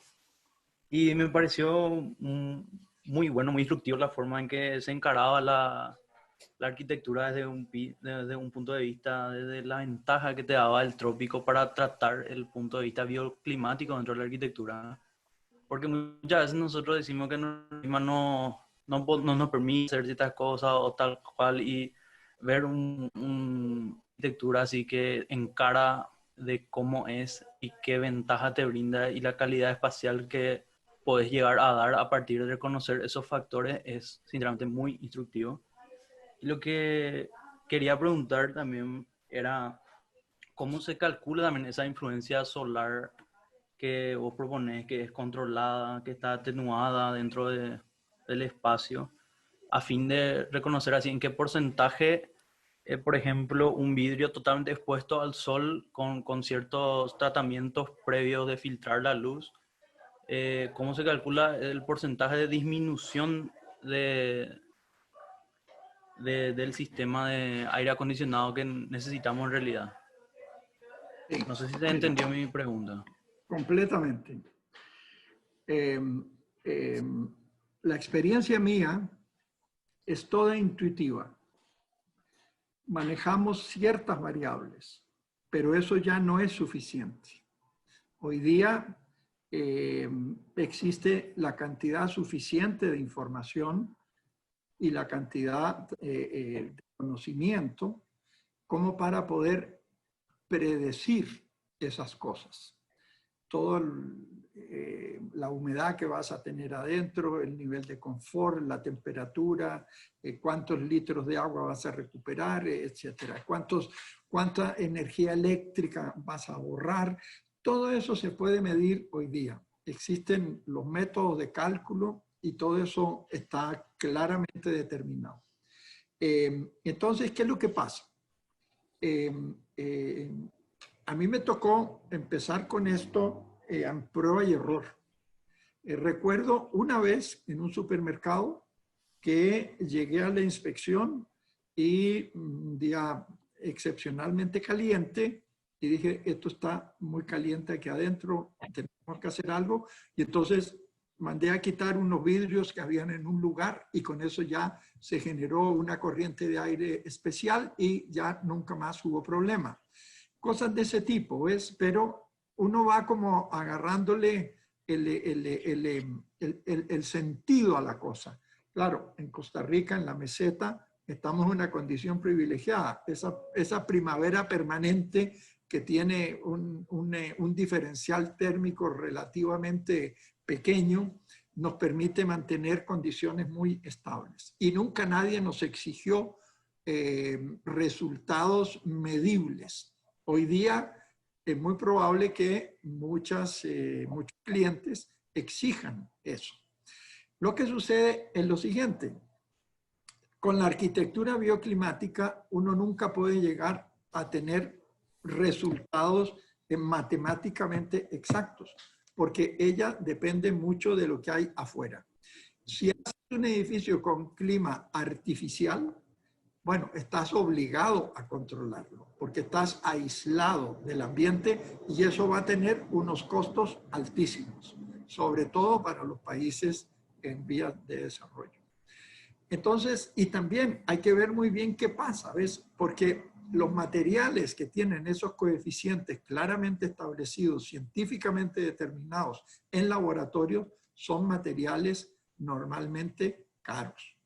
Y me pareció muy bueno, muy instructivo la forma en que se encaraba la arquitectura desde un punto de vista, desde la ventaja que te daba el trópico para tratar el punto de vista bioclimático dentro de la arquitectura. Porque muchas veces nosotros decimos que no nos permite hacer ciertas cosas o tal cual, y ver una arquitectura así que encara de cómo es y qué ventaja te brinda y la calidad espacial que puedes llegar a dar a partir de reconocer esos factores es sinceramente muy instructivo. Y lo que quería preguntar también era cómo se calcula también esa influencia solar que vos proponés, que es controlada, que está atenuada dentro del espacio, a fin de reconocer así en qué porcentaje, por ejemplo, un vidrio totalmente expuesto al sol con ciertos tratamientos previos de filtrar la luz, cómo se calcula el porcentaje de disminución del sistema de aire acondicionado que necesitamos en realidad. Sí, No sé si se entendió mi pregunta. completamente. La experiencia mía es toda intuitiva. Manejamos ciertas variables, pero eso ya no es suficiente. Hoy día existe la cantidad suficiente de información y la cantidad de conocimiento como para poder predecir esas cosas. Toda la humedad que vas a tener adentro, el nivel de confort, la temperatura, cuántos litros de agua vas a recuperar, etcétera. Cuánta energía eléctrica vas a ahorrar. Todo eso se puede medir hoy día. Existen los métodos de cálculo y todo eso está claramente determinado. Entonces, ¿qué es lo que pasa? A mí me tocó empezar con esto en prueba y error. Recuerdo una vez en un supermercado que llegué a la inspección y un día excepcionalmente caliente y dije, esto está muy caliente aquí adentro, tenemos que hacer algo. Y entonces mandé a quitar unos vidrios que habían en un lugar y con eso ya se generó una corriente de aire especial y ya nunca más hubo problema. Cosas de ese tipo, ¿ves? Pero uno va como agarrándole el sentido a la cosa. Claro, en Costa Rica, en la meseta, estamos en una condición privilegiada. Esa primavera permanente que tiene un diferencial térmico relativamente pequeño, nos permite mantener condiciones muy estables. Y nunca nadie nos exigió resultados medibles. Hoy día es muy probable que muchos clientes exijan eso. Lo que sucede es lo siguiente. Con la arquitectura bioclimática, uno nunca puede llegar a tener resultados matemáticamente exactos, porque ella depende mucho de lo que hay afuera. Si haces un edificio con clima artificial, Bueno, estás obligado a controlarlo porque estás aislado del ambiente y eso va a tener unos costos altísimos, sobre todo para los países en vías de desarrollo. Entonces, y también hay que ver muy bien qué pasa, ¿ves? Porque los materiales que tienen esos coeficientes claramente establecidos, científicamente determinados en laboratorio, son materiales normalmente caros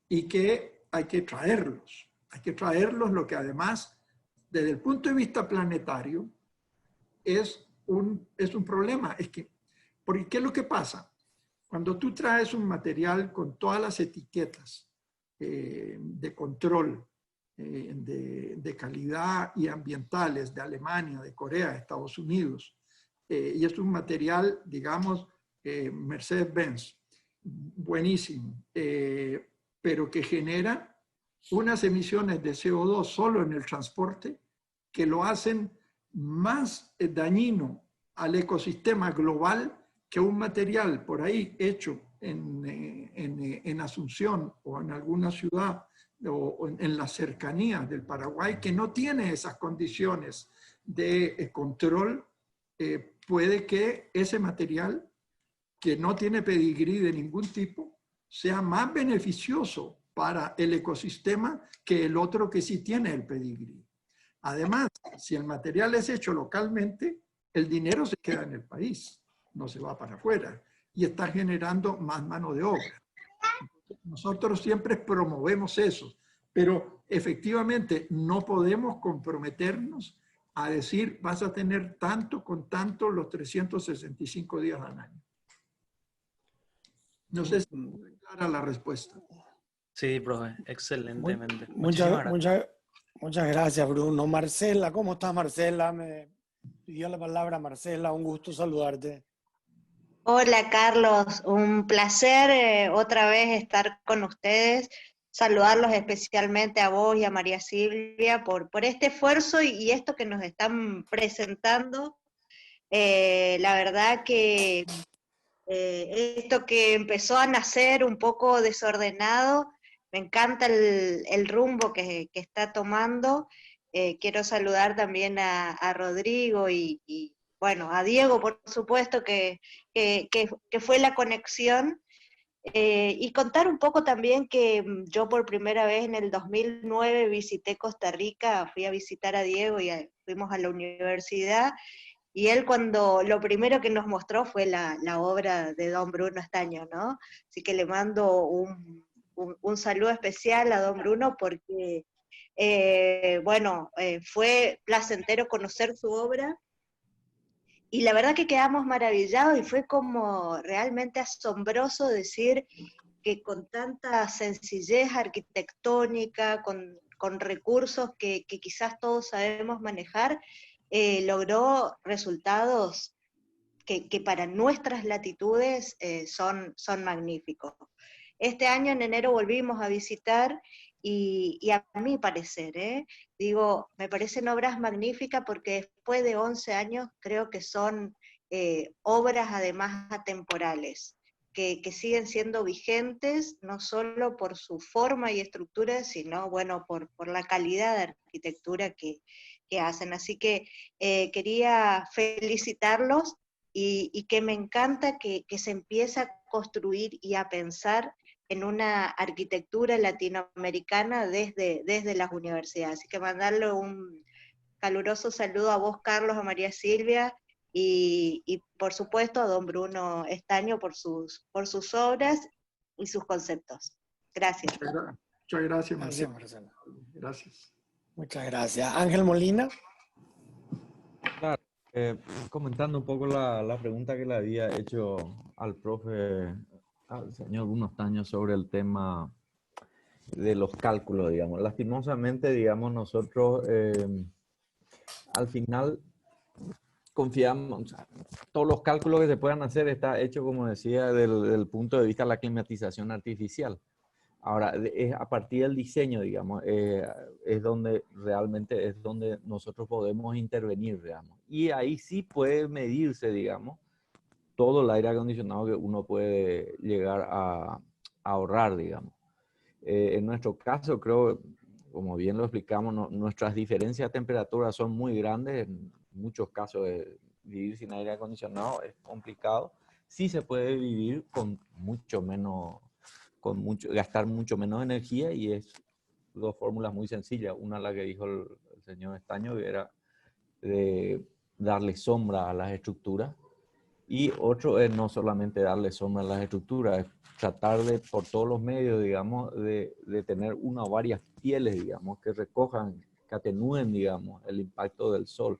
y que hay que traerlos. Hay que traerlos, lo que además, desde el punto de vista planetario, es un problema. Es que, ¿por qué es lo que pasa? Cuando tú traes un material con todas las etiquetas de control, de calidad y ambientales de Alemania, de Corea, de Estados Unidos, y es un material, digamos, Mercedes-Benz, buenísimo, pero que genera unas emisiones de CO2 solo en el transporte que lo hacen más dañino al ecosistema global que un material por ahí hecho en Asunción o en alguna ciudad o en las cercanías del Paraguay que no tiene esas condiciones de control, puede que ese material que no tiene pedigrí de ningún tipo sea más beneficioso para el ecosistema que el otro que sí tiene el pedigrí. Además, si el material es hecho localmente, el dinero se queda en el país, no se va para afuera y está generando más mano de obra. Nosotros siempre promovemos eso, pero efectivamente no podemos comprometernos a decir vas a tener tanto con tanto los 365 días al año. No sé si es clara la respuesta. Sí, profe, excelentemente. Muchas gracias, Bruno. Marcela, ¿cómo estás, Marcela? Me pidió la palabra Marcela, un gusto saludarte. Hola Carlos, un placer otra vez estar con ustedes, saludarlos especialmente a vos y a María Silvia por este esfuerzo y esto que nos están presentando. La verdad que esto que empezó a nacer un poco desordenado, me encanta el rumbo que está tomando. Quiero saludar también a Rodrigo y bueno, a Diego, por supuesto, que fue la conexión. Y contar un poco también que yo por primera vez en el 2009 visité Costa Rica, fui a visitar a Diego y fuimos a la universidad. Y él lo primero que nos mostró fue la obra de don Bruno Estaño, ¿no? Así que le mando un saludo especial a don Bruno porque, fue placentero conocer su obra y la verdad que quedamos maravillados y fue como realmente asombroso decir que con tanta sencillez arquitectónica, con recursos que quizás todos sabemos manejar, logró resultados que para nuestras latitudes son magníficos. Este año en enero volvimos a visitar y a mi parecer, me parecen obras magníficas porque después de 11 años creo que son obras además atemporales, que siguen siendo vigentes, no solo por su forma y estructura, sino bueno, por la calidad de arquitectura que hacen. Así que quería felicitarlos y que me encanta que se empiece a construir y a pensar en una arquitectura latinoamericana desde las universidades. Así que mandarle un caluroso saludo a vos, Carlos, a María Silvia, y por supuesto a don Bruno Estaño por sus obras y sus conceptos. Gracias. Muchas gracias, Marcela. Marcela. Gracias. Muchas gracias. Ángel Molina. Claro, comentando un poco la pregunta que le había hecho al profe, al señor Bruno Estaño sobre el tema de los cálculos, digamos. Lastimosamente, digamos, nosotros al final confiamos, o sea, todos los cálculos que se puedan hacer está hecho, como decía, del punto de vista de la climatización artificial. Ahora, es a partir del diseño, digamos, es donde realmente es donde nosotros podemos intervenir, digamos. Y ahí sí puede medirse, digamos, todo el aire acondicionado que uno puede llegar a ahorrar, digamos. En nuestro caso, creo, como bien lo explicamos, nuestras diferencias de temperatura son muy grandes. En muchos casos vivir sin aire acondicionado es complicado. Sí se puede vivir con mucho menos, gastar mucho menos energía, y es dos fórmulas muy sencillas. Una, la que dijo el señor Estaño, que era de darle sombra a las estructuras, y otro es no solamente darle sombra a las estructuras, es tratar de, por todos los medios, digamos, de tener una o varias pieles, digamos, que recojan, que atenúen, digamos, el impacto del sol.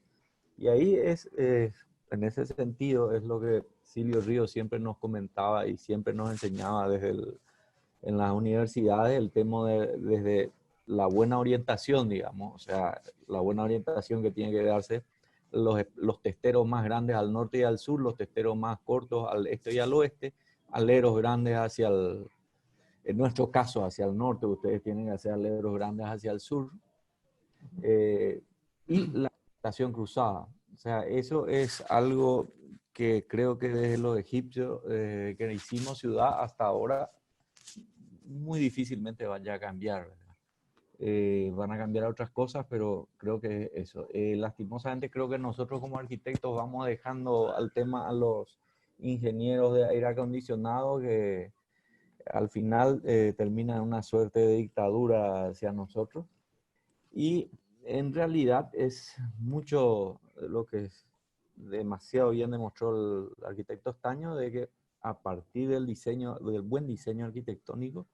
Y ahí en ese sentido, es lo que Silvio Ríos siempre nos comentaba y siempre nos enseñaba en las universidades, el tema desde la buena orientación, digamos, o sea, la buena orientación que tiene que darse los testeros más grandes al norte y al sur, los testeros más cortos al este y al oeste, aleros grandes hacia en nuestro caso, hacia el norte. Ustedes tienen que hacer aleros grandes hacia el sur, y la estación cruzada. O sea, eso es algo que creo que desde los egipcios, que hicimos ciudad hasta ahora, muy difícilmente vaya a cambiar, ¿verdad? Van a cambiar otras cosas, pero creo que eso. Lastimosamente creo que nosotros como arquitectos vamos dejando al tema a los ingenieros de aire acondicionado, que al final termina en una suerte de dictadura hacia nosotros. Y en realidad es mucho lo que demasiado bien demostró el arquitecto Estaño, de que a partir del diseño, del buen diseño arquitectónico,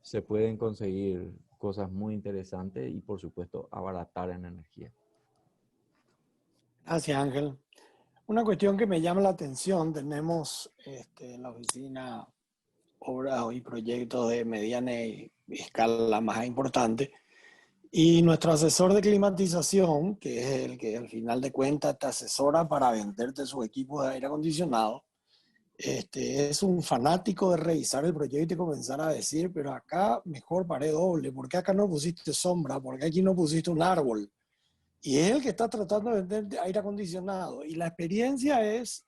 se pueden conseguir cosas muy interesantes y, por supuesto, abaratar en energía. Gracias, Ángel. Una cuestión que me llama la atención: tenemos en la oficina obras y proyectos de mediana escala más importante, y nuestro asesor de climatización, que es el que al final de cuentas te asesora para venderte sus equipos de aire acondicionado, es un fanático de revisar el proyecto y comenzar a decir: pero acá mejor pared doble, ¿por qué acá no pusiste sombra? ¿Por qué aquí no pusiste un árbol? Y es el que está tratando de vender aire acondicionado. Y la experiencia es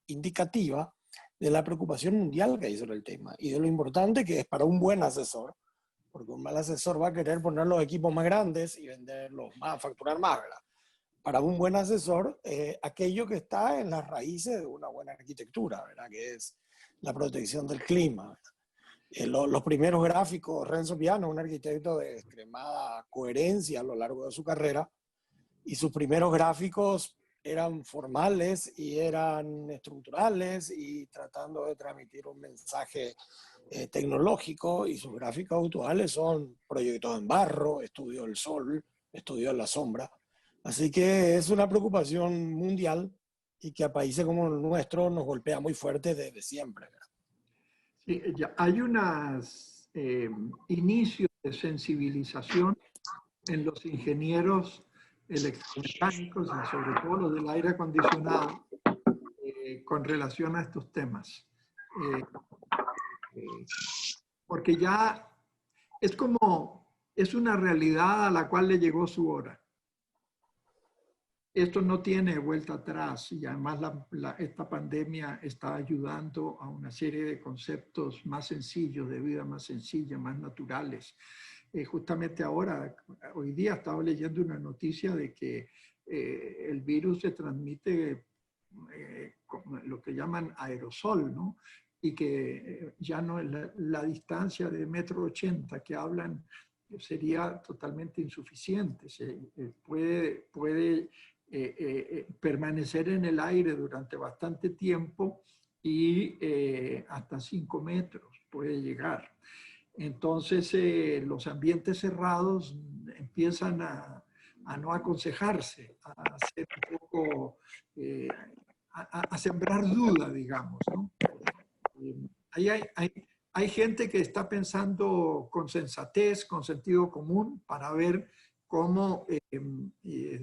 indicativa de la preocupación mundial que hay sobre el tema y de lo importante que es para un buen asesor, porque un mal asesor va a querer poner los equipos más grandes y venderlos más, facturar más, ¿verdad? Para un buen asesor, aquello que está en las raíces de una buena arquitectura, ¿verdad? Que es la protección del clima. Los primeros gráficos, Renzo Piano, un arquitecto de extremada coherencia a lo largo de su carrera, y sus primeros gráficos eran formales y eran estructurales y tratando de transmitir un mensaje tecnológico, y sus gráficos actuales son proyectos en barro, estudio del sol, estudio de la sombra. Así que es una preocupación mundial y que a países como el nuestro nos golpea muy fuerte desde siempre, ¿verdad? Sí, ya hay unos inicios de sensibilización en los ingenieros electromecánicos y sobre todo los del aire acondicionado con relación a estos temas. Porque ya es una realidad a la cual le llegó su hora. Esto no tiene vuelta atrás, y además esta pandemia está ayudando a una serie de conceptos más sencillos, de vida más sencilla, más naturales. Justamente ahora, hoy día estaba leyendo una noticia de que el virus se transmite con lo que llaman aerosol, ¿no? Y que ya no la distancia de 1,80 m que hablan sería totalmente insuficiente. Puede permanecer en el aire durante bastante tiempo y hasta 5 metros puede llegar. Entonces los ambientes cerrados empiezan a no aconsejarse, a hacer un poco, a sembrar duda, digamos, ¿no? Hay gente que está pensando con sensatez, con sentido común, para ver cómo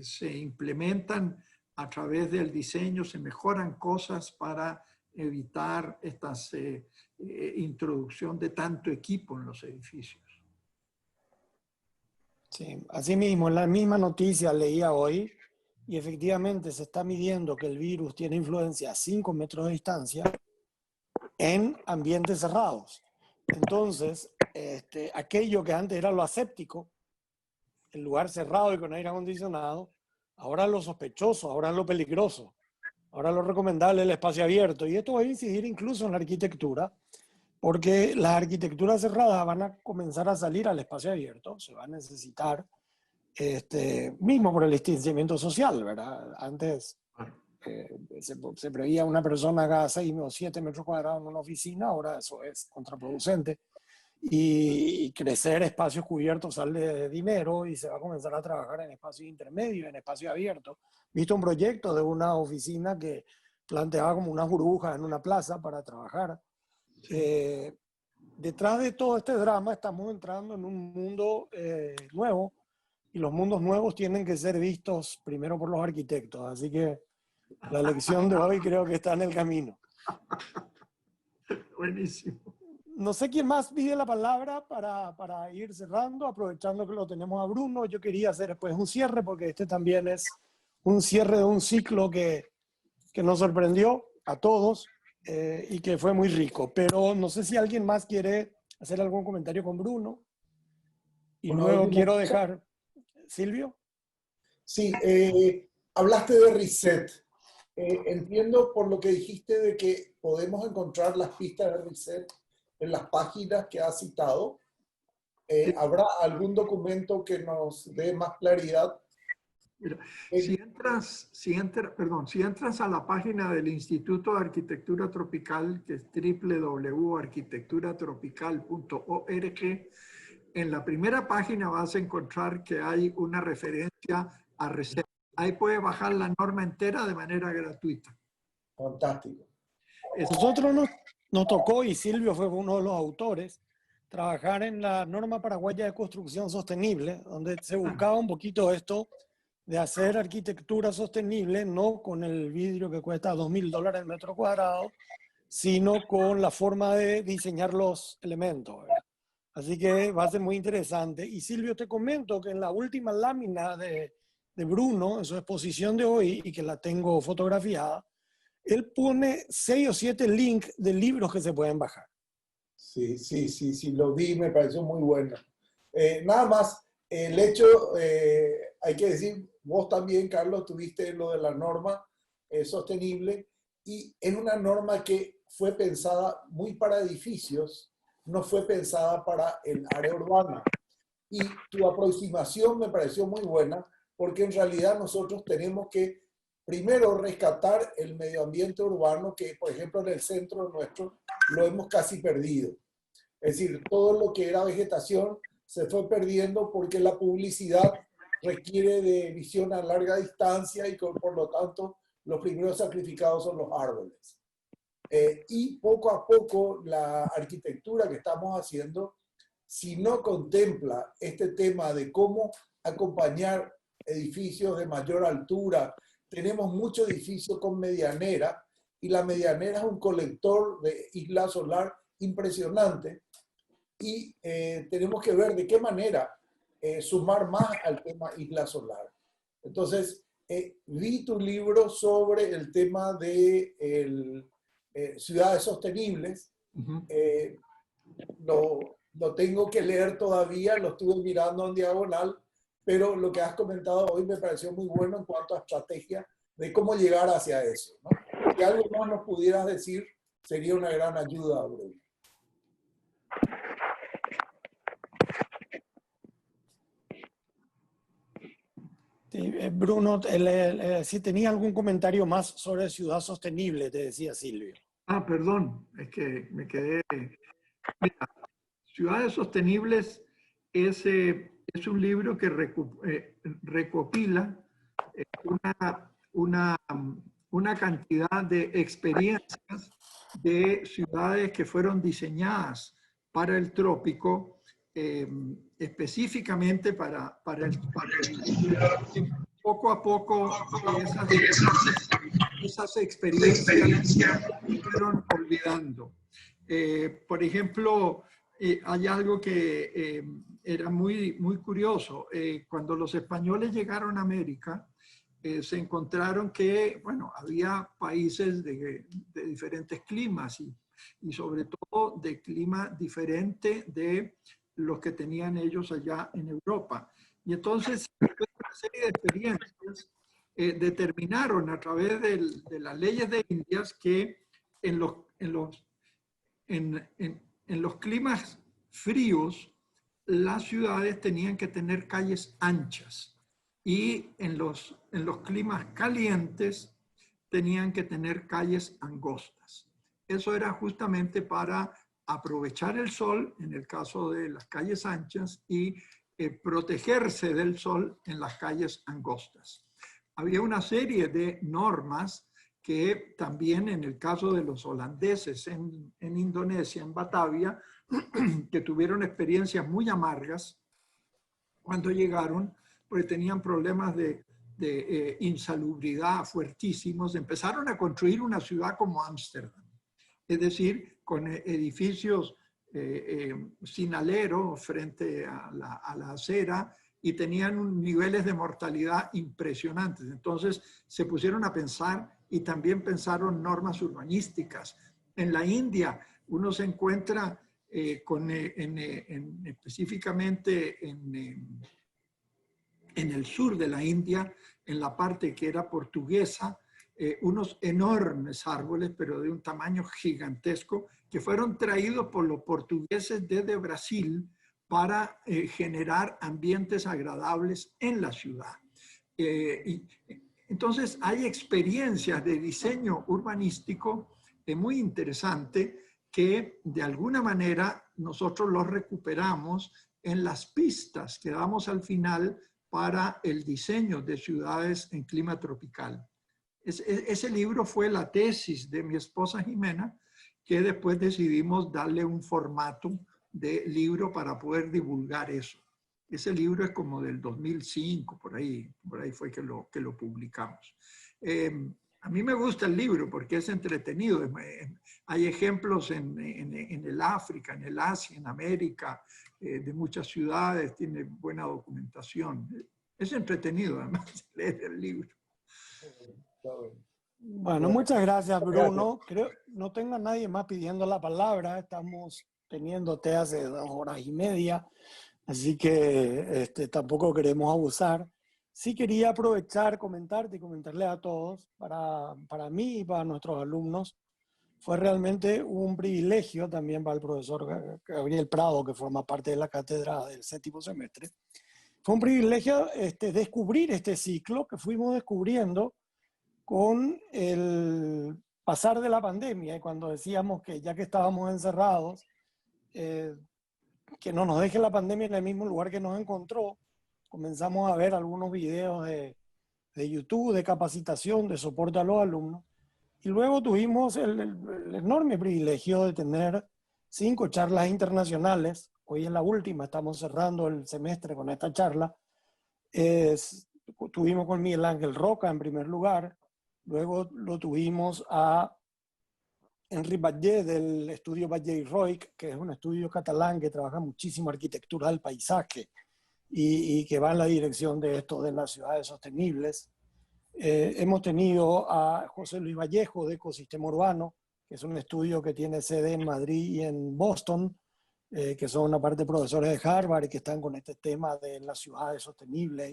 se implementan a través del diseño, se mejoran cosas para evitar esta introducción de tanto equipo en los edificios. Sí, así mismo, en la misma noticia leía hoy, y efectivamente se está midiendo que el virus tiene influencia a 5 metros de distancia en ambientes cerrados. Entonces, aquello que antes era lo aséptico, el lugar cerrado y con aire acondicionado, ahora lo sospechoso, ahora lo peligroso, ahora lo recomendable es el espacio abierto. Y esto va a incidir incluso en la arquitectura, porque las arquitecturas cerradas van a comenzar a salir al espacio abierto, se va a necesitar, mismo por el distanciamiento social, ¿verdad? Antes se preveía una persona cada 6 o 7 metros cuadrados en una oficina, ahora eso es contraproducente. Y crecer espacios cubiertos sale de dinero y se va a comenzar a trabajar en espacios intermedios, en espacios abiertos. Visto un proyecto de una oficina que planteaba como unas burbujas en una plaza para trabajar. Detrás de todo este drama estamos entrando en un mundo nuevo, y los mundos nuevos tienen que ser vistos primero por los arquitectos. Así que la lección de hoy creo que está en el camino. Buenísimo. No sé quién más pide la palabra para ir cerrando, aprovechando que lo tenemos a Bruno. Yo quería hacer después un cierre, porque este también es un cierre de un ciclo que nos sorprendió a todos y que fue muy rico. Pero no sé si alguien más quiere hacer algún comentario con Bruno. Y Bueno, luego quiero dejar... ¿Silvio? Sí, hablaste de reset. Entiendo por lo que dijiste de que podemos encontrar las pistas de reset en las páginas que has citado. ¿Habrá algún documento que nos dé más claridad? Mira, si entras a la página del Instituto de Arquitectura Tropical, que es www.arquitecturatropical.org, en la primera página vas a encontrar que hay una referencia a RECET. Ahí puedes bajar la norma entera de manera gratuita. Fantástico. Nosotros nos tocó, y Silvio fue uno de los autores, trabajar en la norma paraguaya de construcción sostenible, donde se buscaba un poquito esto de hacer arquitectura sostenible, no con el vidrio que cuesta $2.000 el metro cuadrado, sino con la forma de diseñar los elementos, ¿verdad? Así que va a ser muy interesante. Y Silvio, te comento que en la última lámina de Bruno, en su exposición de hoy, y que la tengo fotografiada, él pone 6 o 7 links de libros que se pueden bajar. Sí, lo vi, me pareció muy bueno. Nada más, el hecho, hay que decir, vos también, Carlos, tuviste lo de la norma sostenible, y es una norma que fue pensada muy para edificios, no fue pensada para el área urbana. Y tu aproximación me pareció muy buena, porque en realidad nosotros tenemos que primero rescatar el medio ambiente urbano, que por ejemplo en el centro nuestro lo hemos casi perdido. Es decir, todo lo que era vegetación se fue perdiendo porque la publicidad requiere de visión a larga distancia y por lo tanto los primeros sacrificados son los árboles. Y poco a poco la arquitectura que estamos haciendo, si no contempla este tema de cómo acompañar edificios de mayor altura, tenemos muchos edificios con medianera, y la medianera es un colector de isla solar impresionante, y tenemos que ver de qué manera sumar más al tema isla solar. Entonces, vi tu libro sobre el tema de ciudades sostenibles. Lo tengo que leer todavía, lo estuve mirando en diagonal, pero lo que has comentado hoy me pareció muy bueno en cuanto a estrategia de cómo llegar hacia eso, ¿no? Si algo más nos pudieras decir, sería una gran ayuda, Bruno. Bruno, si tenía algún comentario más sobre ciudad sostenible, te decía Silvio. Perdón, es que me quedé... Mira, Ciudades Sostenibles es un libro que recopila una cantidad de experiencias de ciudades que fueron diseñadas para el trópico, específicamente para el poco a poco esas experiencias se fueron olvidando. Por ejemplo, hay algo que era muy curioso. Cuando los españoles llegaron a América, se encontraron que, bueno, había países de diferentes climas y sobre todo de clima diferente de los que tenían ellos allá en Europa. Y entonces, después de una serie de experiencias, determinaron a través de las leyes de Indias que en los climas fríos, las ciudades tenían que tener calles anchas y en los climas calientes tenían que tener calles angostas. Eso era justamente para aprovechar el sol en el caso de las calles anchas y protegerse del sol en las calles angostas. Había una serie de normas que también en el caso de los holandeses en Indonesia, en Batavia, que tuvieron experiencias muy amargas cuando llegaron, porque tenían problemas de insalubridad fuertísimos, empezaron a construir una ciudad como Ámsterdam, es decir, con edificios sin alero frente a la acera, y tenían niveles de mortalidad impresionantes. Entonces se pusieron a pensar y también pensaron normas urbanísticas. En la India uno se encuentra específicamente en el sur de la India, en la parte que era portuguesa, unos enormes árboles, pero de un tamaño gigantesco, que fueron traídos por los portugueses desde Brasil para generar ambientes agradables en la ciudad. Entonces hay experiencias de diseño urbanístico muy interesante que de alguna manera nosotros los recuperamos en las pistas que damos al final para el diseño de ciudades en clima tropical. Ese libro fue la tesis de mi esposa Jimena, que después decidimos darle un formato de libro para poder divulgar eso. Ese libro es como del 2005, por ahí fue que lo publicamos. A mí me gusta el libro porque es entretenido. Hay ejemplos en el África, en el Asia, en América, de muchas ciudades, tiene buena documentación. Es entretenido además leer el libro. Bueno, muchas gracias, Bruno. Creo no tengo a nadie más pidiendo la palabra. Estamos teniéndote hace 2 horas y media, así que tampoco queremos abusar. Sí quería aprovechar, comentarte y comentarle a todos, para mí y para nuestros alumnos, fue realmente un privilegio también para el profesor Gabriel Prado, que forma parte de la cátedra del 7º semestre. Fue un privilegio descubrir este ciclo que fuimos descubriendo con el pasar de la pandemia, y cuando decíamos que ya que estábamos encerrados, que no nos deje la pandemia en el mismo lugar que nos encontró, comenzamos a ver algunos videos de YouTube, de capacitación, de soporte a los alumnos, y luego tuvimos el enorme privilegio de tener 5 charlas internacionales. Hoy en la última, estamos cerrando el semestre con esta charla. Tuvimos con Miguel Ángel Roca en primer lugar, luego lo tuvimos a Henri Batlle del estudio Batlle y Roig, que es un estudio catalán que trabaja muchísimo arquitectura del paisaje y que va en la dirección de esto de las ciudades sostenibles. Hemos tenido a José Luis Vallejo de Ecosistema Urbano, que es un estudio que tiene sede en Madrid y en Boston, que son una parte profesores de Harvard y que están con este tema de las ciudades sostenibles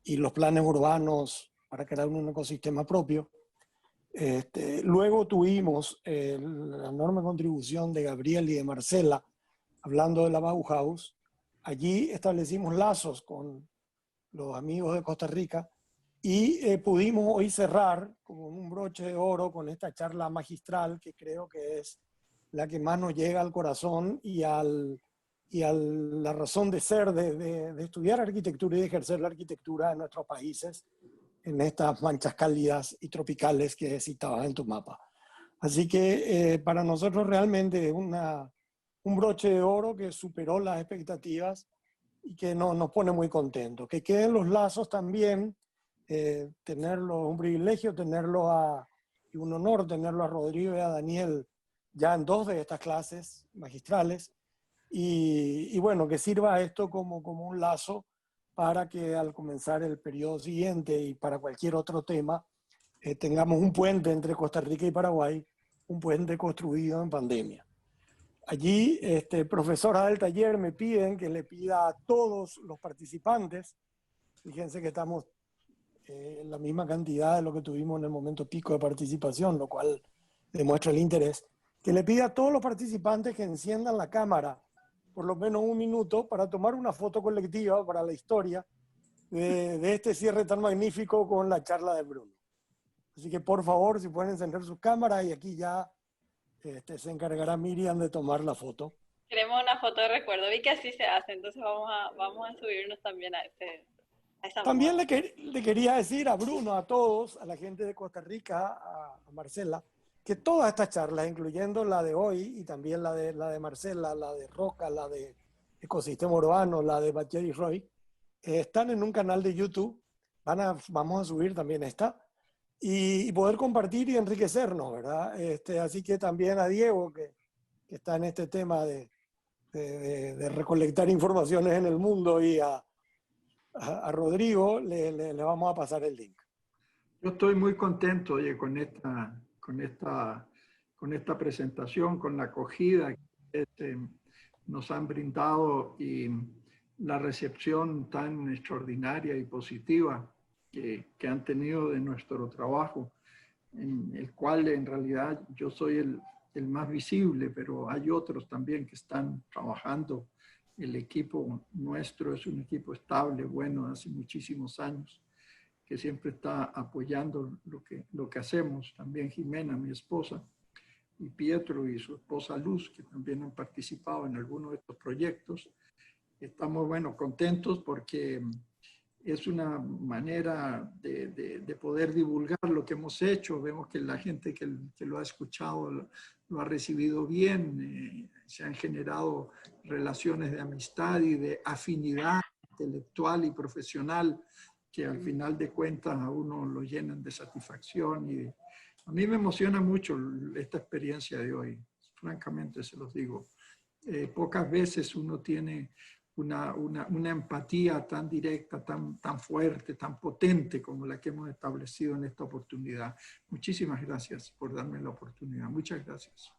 y los planes urbanos para crear un ecosistema propio. Luego tuvimos la enorme contribución de Gabriel y de Marcela, hablando de la Bauhaus. Allí establecimos lazos con los amigos de Costa Rica y pudimos hoy cerrar como un broche de oro con esta charla magistral, que creo que es la que más nos llega al corazón y a la razón de ser de estudiar arquitectura y de ejercer la arquitectura en nuestros países, en estas manchas cálidas y tropicales que citabas en tu mapa. Así que para nosotros realmente es un broche de oro que superó las expectativas y que nos pone muy contentos. Que queden los lazos también, tenerlo, un privilegio tenerlo y un honor tenerlo a Rodrigo y a Daniel ya en 2 de estas clases magistrales, y bueno, que sirva esto como un lazo para que al comenzar el periodo siguiente y para cualquier otro tema, tengamos un puente entre Costa Rica y Paraguay, un puente construido en pandemia. Allí, profesora del taller me piden que le pida a todos los participantes, fíjense que estamos en la misma cantidad de lo que tuvimos en el momento pico de participación, lo cual demuestra el interés, que le pida a todos los participantes que enciendan la cámara por lo menos un minuto para tomar una foto colectiva para la historia de este cierre tan magnífico con la charla de Bruno. Así que por favor, si pueden encender sus cámaras, y aquí ya se encargará Miriam de tomar la foto. Queremos una foto de recuerdo. Vi que así se hace, entonces vamos a subirnos también a esa También moda. le quería decir a Bruno, a todos, a la gente de Costa Rica, a Marcela, que todas estas charlas, incluyendo la de hoy y también la de Marcela, la de Roca, la de Ecosistema Urbano, la de Batier y Roy, están en un canal de YouTube. Vamos a subir también esta y poder compartir y enriquecernos, ¿verdad? Así que también a Diego, que está en este tema de recolectar informaciones en el mundo, y a Rodrigo le vamos a pasar el link. Yo estoy muy contento, oye, con esta presentación, con la acogida que nos han brindado y la recepción tan extraordinaria y positiva que han tenido de nuestro trabajo, en el cual en realidad yo soy el más visible, pero hay otros también que están trabajando. El equipo nuestro es un equipo estable, bueno, hace muchísimos años, que siempre está apoyando lo que hacemos. También Jimena, mi esposa, y Pietro y su esposa Luz, que también han participado en algunos de estos proyectos. Estamos, bueno, contentos porque es una manera de poder divulgar lo que hemos hecho. Vemos que la gente que lo ha escuchado lo ha recibido bien. Se han generado relaciones de amistad y de afinidad intelectual y profesional que al final de cuentas a uno lo llenan de satisfacción. Y a mí me emociona mucho esta experiencia de hoy, francamente se los digo. Pocas veces uno tiene una empatía tan directa, tan fuerte, tan potente como la que hemos establecido en esta oportunidad. Muchísimas gracias por darme la oportunidad. Muchas gracias.